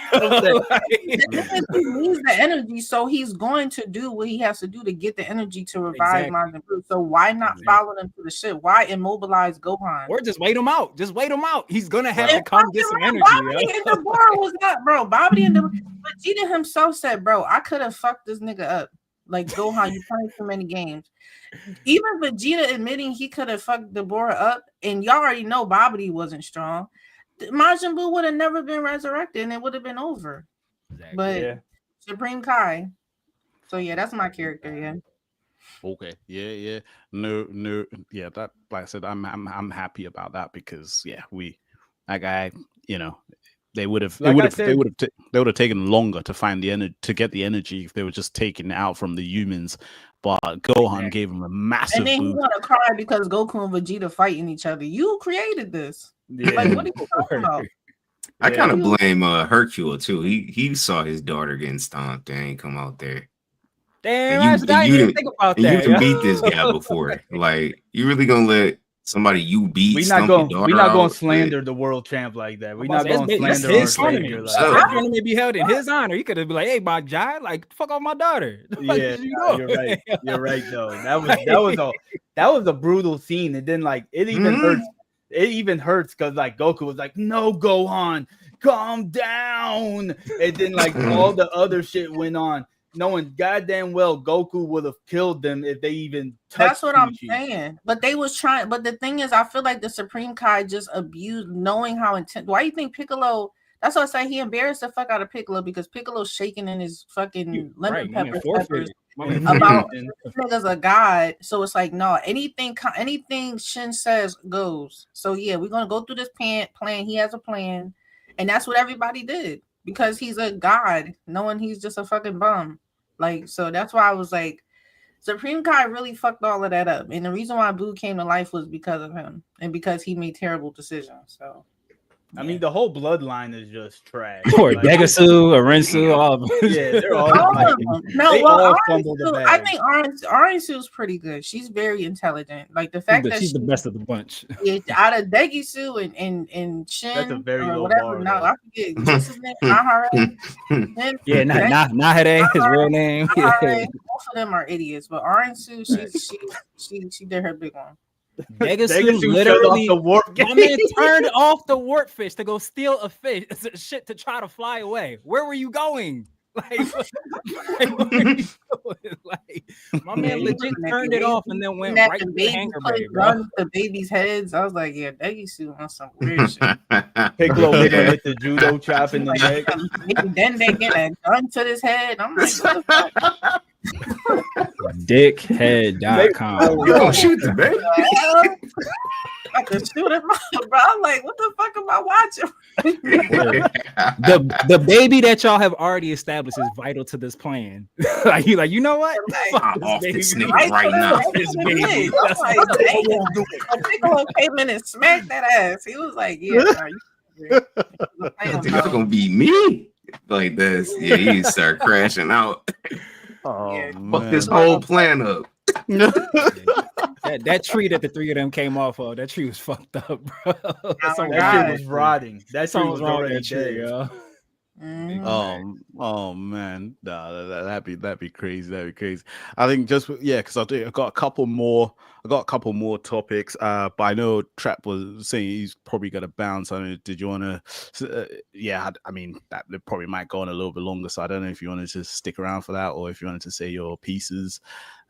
needs the energy, so he's going to do what he has to do to get the energy to revive Majin Buu. So why not follow them to the ship? Why immobilize Gohan? Or just wait him out. Just wait him out. He's gonna have to come get some energy. Babidi and Deborah was not, bro. Babidi and Vegeta himself said, "Bro, I could have fucked this nigga up." Like Gohan, you playing too many games. Even Vegeta admitting he could have fucked Deborah up, and y'all already know Babidi wasn't strong. Majin Buu would have never been resurrected, and it would have been over. Exactly. But Supreme Kai. So yeah, that's my character. Yeah. Okay. Yeah. No. Yeah. That, like I said, I'm happy about that because that guy, they would have taken longer to find the energy to get the energy if they were just taking it out from the humans. But Gohan gave him a massive and then boost. You want to cry because Goku and Vegeta fighting each other. You created this. Yeah. Like, what are you talking about? I kind of blame Hercule too. He saw his daughter getting stomped and he come out there. Damn, I didn't think about that. You can beat this guy before. Like, you really gonna let somebody you beat? We're not going to slander the world champ like that. We're not going to slander our savior. That tournament may be held in his honor. He could have been like, "Hey, my Jai, like, fuck off my daughter." Yeah, you're right. You're right, though. That was a brutal scene. And then like it even hurts. It even hurts because like Goku was like, "No, Gohan, calm down," and then like all the other shit went on, knowing goddamn well Goku would have killed them if they even touched. That's what I'm saying. But they was trying. But the thing is, I feel like the Supreme Kai just abused, knowing how intense. Why do you think Piccolo? That's what I say. He embarrassed the fuck out of Piccolo because Piccolo's shaking in his fucking lemon peppers. About this nigga's a god, so it's like no, anything Shin says goes. So yeah, we're gonna go through this plan. He has a plan, and that's what everybody did because he's a god, knowing he's just a fucking bum. Like, so that's why I was like, Supreme Kai really fucked all of that up, and the reason why Buu came to life was because of him and because he made terrible decisions. So. I mean, the whole bloodline is just trash. Or like, Degasu, Arensu, all of them. Yeah, they're all like, all fumbled the bag. I think Arensu's pretty good. She's very intelligent. Like the fact that she's the best of the bunch. Yeah, out of Degisu and Shin, that's a very low whatever. bar. No, I forget. What's his name? Nahara. Yeah, Nahara, his real name. Nahara, both of them are idiots, but Arensu, she did her big one. Degasu literally my man turned off the warp fish to go steal a fish shit to try to fly away. Where were you going? Like what were you doing? Like my man legit turned it off and then went right to the hangar bay, bro. The baby's heads. I was like, yeah, Degasu on some weird shit. Piccolo with the judo chop in the neck. Then they get a gun to his head. I'm like, what the fuck? Dickhead.com. You gonna shoot the baby? I can shoot him up, bro. I'm like, what the fuck am I watching? the baby that y'all have already established is vital to this plan. like you know what? I'm off this nigga right now. This baby. Piccolo came in and smacked that ass. He was like, yeah, I think y'all gonna beat me like this. Yeah, he start crashing out. Oh, yeah, fuck this whole plan up. that tree that the three of them came off of, that tree was fucked up, bro. That shit was rotting. That shit was already dead, yo. Oh man, nah, that'd be crazy. That'd be crazy. I think because I got a couple more. I got a couple more topics. But I know Trap was saying he's probably gonna bounce. I mean, did you want to? I mean that probably might go on a little bit longer. So I don't know if you wanted to stick around for that or if you wanted to say your pieces.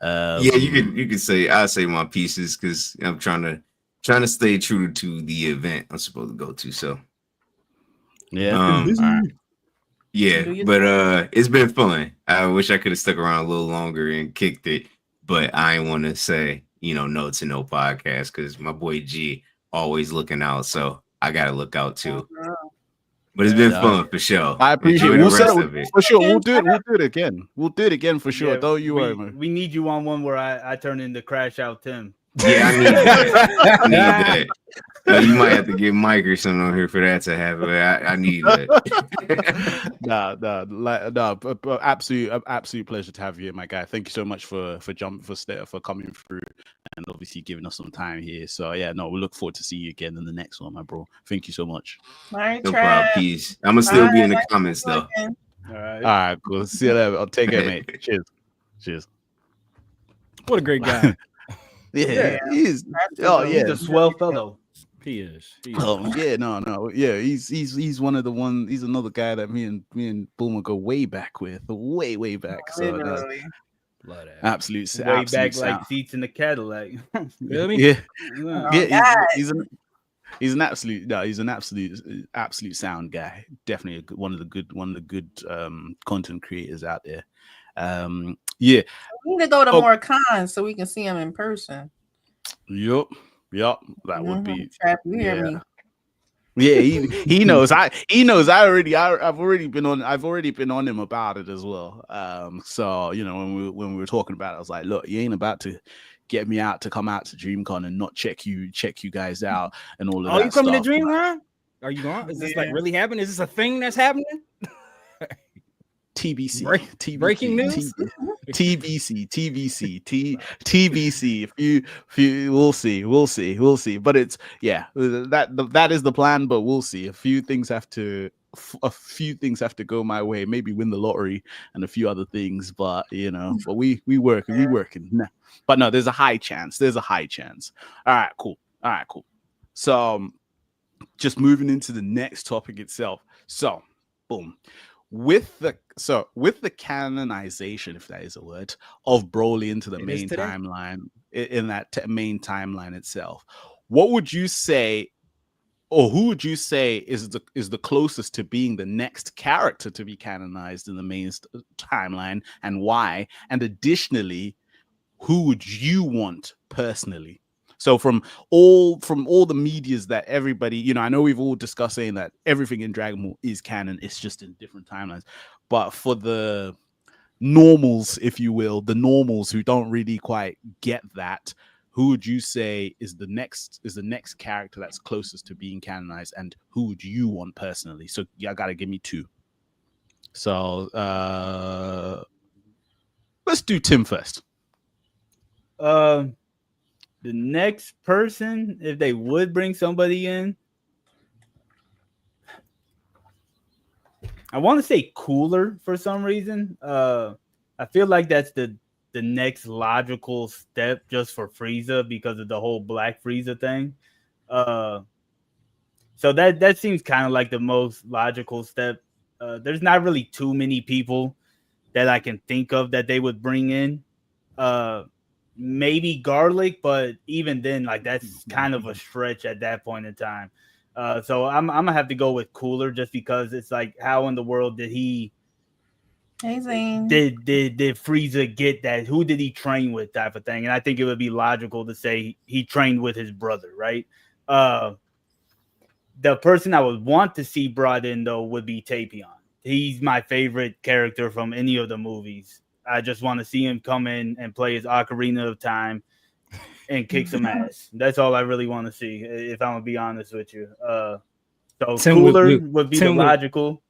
Yeah, you could say I say my pieces because I'm trying to stay true to the event I'm supposed to go to. So yeah. Yeah, but it's been fun. I wish I could have stuck around a little longer and kicked it, but I ain't want to say, no to no podcast because my boy G always looking out. So I gotta look out too. But it's been fun for sure. I appreciate Enjoy it. the rest of it. For sure. We'll do it. We'll do it again. We'll do it again for sure. Yeah, Don't you worry, man. We need you on one where I turn into Crash Out Tim. Yeah, I need that. I need that. You might have to get Mike or something on here for that to happen. I need that. Absolute pleasure to have you, my guy. Thank you so much for coming through and obviously giving us some time here. So yeah, no, we look forward to see you again in the next one, my bro. Thank you so much. All right, No problem. Peace. I'm gonna still be in the comments though. All right. All right, cool. See you later. I'll take care, mate. Cheers. What a great guy. Yeah, he is. Oh yeah, He's a swell fellow. He is. Oh yeah, no, yeah. He's one of the one. He's another guy that me and Boomer go way back with, way back. So absolute Way absolute back sound. like seats in the Cadillac. Feel me? Yeah, Yeah. yeah. He's an absolute sound guy. Definitely one of the good content creators out there. Yeah. We need to go to more cons so we can see him in person. Yup. That would be. Trap, you hear me? Yeah, he knows. I've already been on him about it as well. So you know, when we were talking about it, I was like, look, you ain't about to get me out to come out to DreamCon and not check you guys out and all of that. You coming stuff. to DreamCon? Are you going? Is this like really happening? Is this a thing that's happening? TBC. Breaking news. TBC. We'll see. But it's that is the plan. But we'll see. A few things have to go my way. Maybe win the lottery and a few other things. But you know, but we working. Nah. But no, there's a high chance. All right, cool. So, just moving into the next topic itself. So, boom. With the canonization, if that is a word, of Broly into the main timeline, in that main timeline itself, what would you say, or who would you say is the closest to being the next character to be canonized in the main timeline, and why? And additionally, who would you want personally? So from all the medias that everybody, you know, I know we've all discussed saying that everything in Dragon Ball is canon, it's just in different timelines. But for the normals, if you will, the normals who don't really quite get that, who would you say is the next character that's closest to being canonized, and who would you want personally? So you gotta give me two. So let's do Tim first. The next person, if they would bring somebody in, I want to say Cooler for some reason. I feel like that's the next logical step just for Frieza because of the whole Black Frieza thing. So that seems kind of like the most logical step. There's not really too many people that I can think of that they would bring in. Maybe Garlic, but even then, like that's kind of a stretch at that point in time. So I'm gonna have to go with Cooler just because it's like, how in the world did he? Hey, Zane. Did Frieza get that? Who did he train with, type of thing? And I think it would be logical to say he trained with his brother, right? The person I would want to see brought in though would be Tapion. He's my favorite character from any of the movies. I just want to see him come in and play his Ocarina of Time and kick some ass. That's all I really want to see, if I'm gonna be honest with you. So Tim, Cooler would be the logical.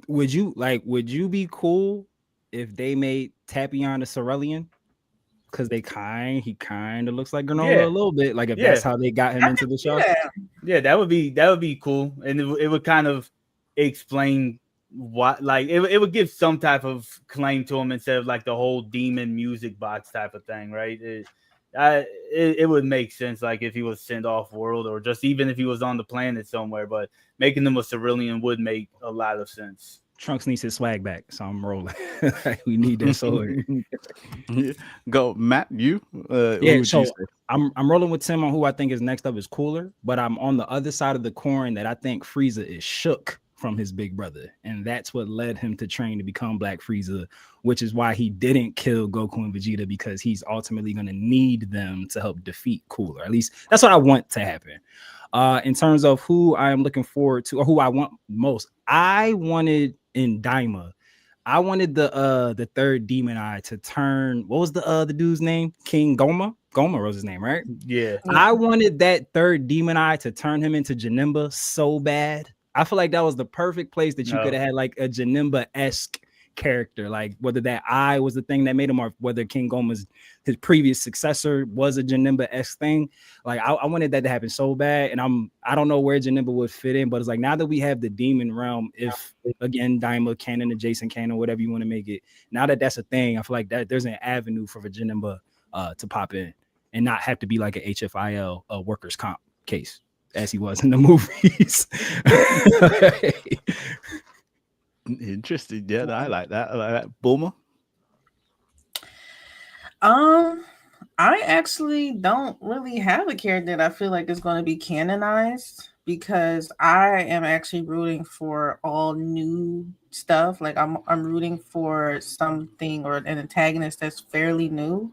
Would you be cool if they made Tapion a Cerulean? Because he kind of looks like Granola a little bit. Like if that's how they got him into the show. Yeah, that would be cool, and it would kind of explain what, like it would give some type of claim to him instead of like the whole demon music box type of thing, right? It would make sense, like if he was sent off world or just even if he was on the planet somewhere, but making him a Cerulean would make a lot of sense. Trunks needs his swag back, so I'm rolling. We need that sword. Go, Matt. You? So I'm rolling with Tim on who I think is next up is Cooler, but I'm on the other side of the coin that I think Frieza is shook from his big brother, and that's what led him to train to become Black Frieza, which is why he didn't kill Goku and Vegeta, because he's ultimately going to need them to help defeat Cooler. At least that's what I want to happen. In terms of who I am looking forward to, or who I want most, I wanted in Daima, I wanted the third demon eye to turn. What was the dude's name? King Goma. Goma was his name, right? Yeah. I wanted that third demon eye to turn him into Janemba so bad. I feel like that was the perfect place that you could have had like a Janemba-esque character, like whether that eye was the thing that made him, or whether King Goma's his previous successor was a Janemba-esque thing. Like I wanted that to happen so bad, and I don't know where Janemba would fit in, but it's like now that we have the demon realm, if again Daima canon, adjacent canon, whatever you want to make it, now that that's a thing, I feel like that there's an avenue for Janemba to pop in and not have to be like an HFIL workers' comp case as he was in the movies. Interesting. Yeah, I like that. I like that. Bulma? I actually don't really have a character that I feel like is going to be canonized, because I am actually rooting for all new stuff. Like I'm rooting for something or an antagonist that's fairly new.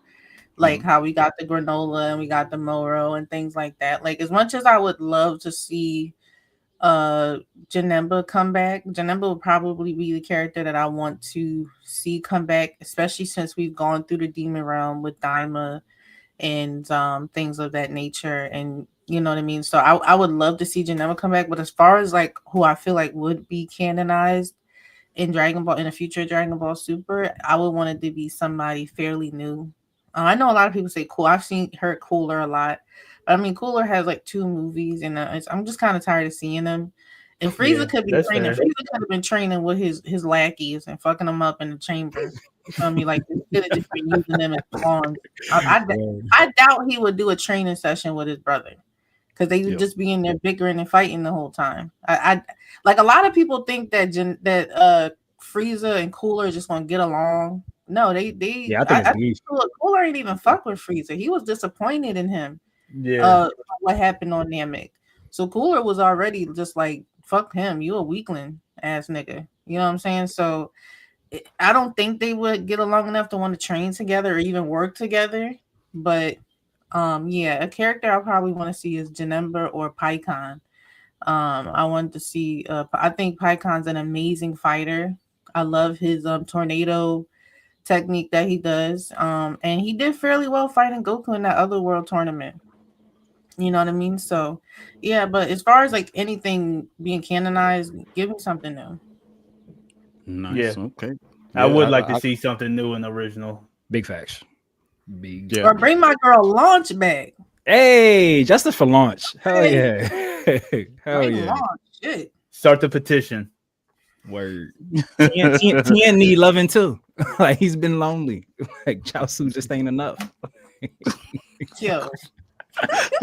Like how we got the Granola and we got the Moro and things like that. Like as much as I would love to see Janemba come back, Janemba will probably be the character that I want to see come back, especially since we've gone through the demon realm with Daima and things of that nature, and you know what I mean. So I would love to see Janemba come back, but as far as like who I feel like would be canonized in Dragon Ball, in a future Dragon Ball Super, I would want it to be somebody fairly new. I know a lot of people say cool. I've heard Cooler a lot, but I mean Cooler has like 2 movies, and I'm just kind of tired of seeing them. And Frieza could be training. Frieza could have been training with his lackeys and fucking them up in the chamber. You feel me? Like instead of just been using them as pawns. I doubt he would do a training session with his brother, because they would just be in there bickering and fighting the whole time. I like a lot of people think that Frieza and Cooler are just gonna get along. No, I think Cooler ain't even fuck with Frieza. He was disappointed in him. Yeah. What happened on Namek. So Cooler was already just like, fuck him, you a weakling ass nigga. You know what I'm saying? So I don't think they would get along enough to want to train together or even work together. But yeah, a character I probably want to see is Janemba or Pycon. I wanted to see I think Pycon's an amazing fighter. I love his tornado technique that he does. And he did fairly well fighting Goku in that other world tournament. You know what I mean? So yeah, but as far as like anything being canonized, give me something new. Nice. Yeah. Okay. I would like to see something new in the original. Big facts. Or bring my girl Launch back. Hey, justice for Launch. Hell yeah. Hell yeah. Launch. Shit. Start the petition. Word. Tien need loving too. Like he's been lonely. Like Chaozu just ain't enough. Yo.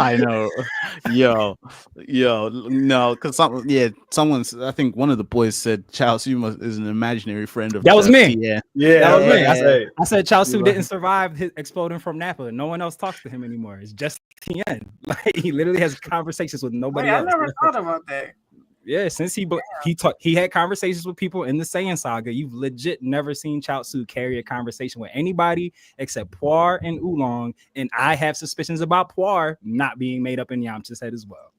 I know. Yo, no, because someone's, I think one of the boys said Chaozu is an imaginary friend of that was me. Yeah, that was me. I said Chaozu didn't survive his exploding from Nappa. No one else talks to him anymore. It's just Tien. Like he literally has conversations with nobody else. I never thought about that. Yeah, since he had conversations with people in the Saiyan saga, you've legit never seen Chaozu carry a conversation with anybody except Puar and Oolong, and I have suspicions about Puar not being made up in Yamcha's head as well.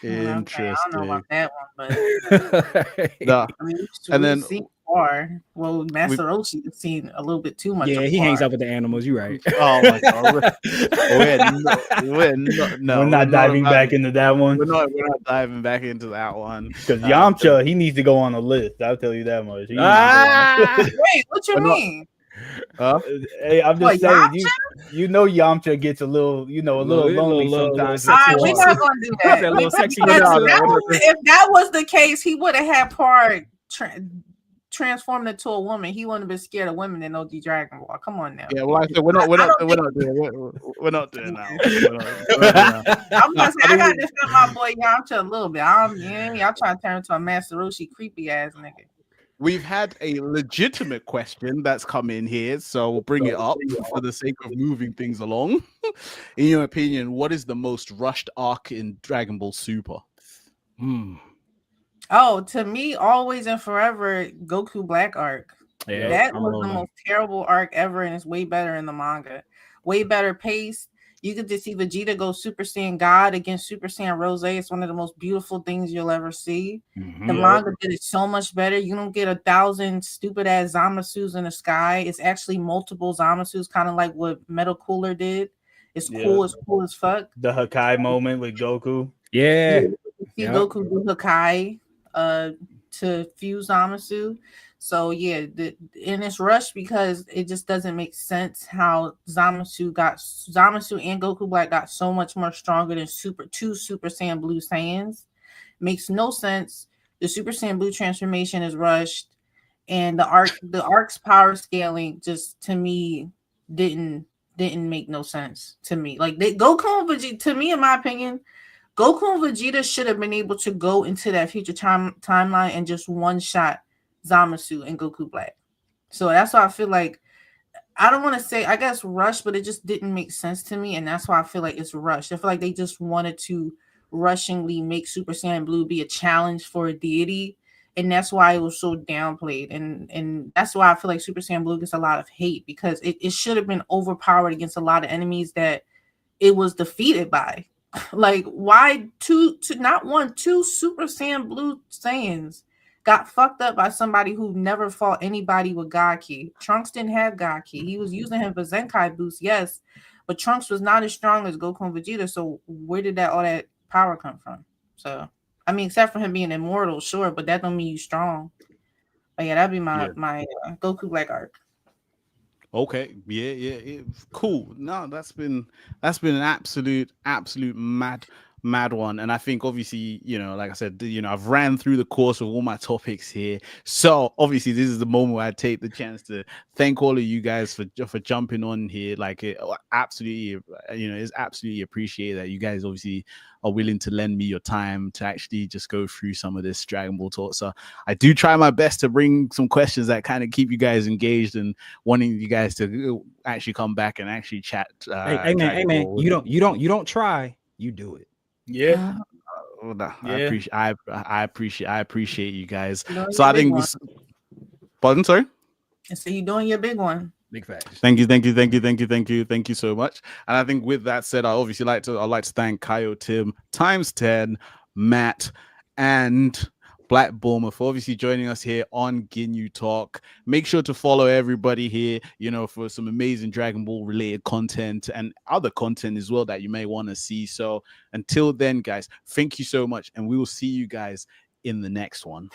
Interesting. I don't know about that one, but I mean, and then Puar. Well, Master Roshi has seen a little bit too much. Yeah, he hangs out with the animals. You're right. Oh my god, we're not diving back into that one. We're not diving back into that one because Yamcha, he needs to go on a list. I'll tell you that much. Wait, what you mean? Hey, I'm just saying, you know Yamcha gets a little lonely sometimes. We're not gonna do that. If that was the case, he would have had Puar transformed into a woman. He wouldn't have been scared of women in OG Dragon Ball. Come on now. Yeah, well, I said we're not doing that. I'm gonna say I gotta defend my boy Yamcha a little bit. Y'all trying to turn into a Master Roshi creepy ass nigga. We've had a legitimate question that's come in here, so we'll bring it up for the sake of moving things along. In your opinion, what is the most rushed arc in Dragon Ball Super? Oh, to me, always and forever, Goku Black arc. Yeah, That I'm was the rolling. most terrible arc ever, and it's way better in the manga. Way better pace. You could just see Vegeta go Super Saiyan God against Super Saiyan Rose. It's one of the most beautiful things you'll ever see. The manga did it so much better. You don't get 1,000 stupid ass Zamasus in the sky. It's actually multiple Zamasus, kind of like what Metal Cooler did. It's cool. It's cool as fuck. The Hakai moment with Goku. Yeah. You see Goku do Hakai to fuse Zamasu. So yeah, and it's rushed because it just doesn't make sense how Zamasu and Goku Black got so much more stronger than two Super Saiyan Blue Saiyans. Makes no sense. The Super Saiyan Blue transformation is rushed, and the arc's power scaling just to me didn't make no sense to me. Like Goku and Vegeta, to me, in my opinion, Goku and Vegeta should have been able to go into that future timeline and just one shot Zamasu and Goku Black. So that's why I feel like, I don't want to say, I guess, rushed, but it just didn't make sense to me, and that's why I feel like it's rushed. I feel like they just wanted to rushingly make Super Saiyan Blue be a challenge for a deity, and that's why it was so downplayed, and that's why I feel like Super Saiyan Blue gets a lot of hate, because it should have been overpowered against a lot of enemies that it was defeated by. Like, why two Super Saiyan Blue Saiyans got fucked up by somebody who never fought anybody with God Ki? Trunks didn't have God Ki. He was using him for Zenkai boost, yes, but Trunks was not as strong as Goku and Vegeta. So where did all that power come from? So I mean, except for him being immortal, sure, but that don't mean you strong. But yeah, that'd be my Goku Black arc. Okay, yeah, cool. No, that's been an absolute mad one. And I think obviously, like I said, I've ran through the course of all my topics here. So obviously this is the moment where I take the chance to thank all of you guys for jumping on here. Like, it absolutely, it's absolutely appreciated that you guys obviously are willing to lend me your time to actually just go through some of this Dragon Ball talk. So I do try my best to bring some questions that kind of keep you guys engaged and wanting you guys to actually come back and actually chat. Hey man, you don't try, you do it. Yeah. I appreciate you guys. So I think pardon, sorry. And so you're doing your big one. Big facts. Thank you so much. And I think with that said, I'd like to thank Kaio Tim ×10, Matt, and Black Boomer for obviously joining us here on GINYU Talk. Make sure to follow everybody here, for some amazing Dragon Ball related content and other content as well that you may want to see. So until then, guys, thank you so much, and we will see you guys in the next one.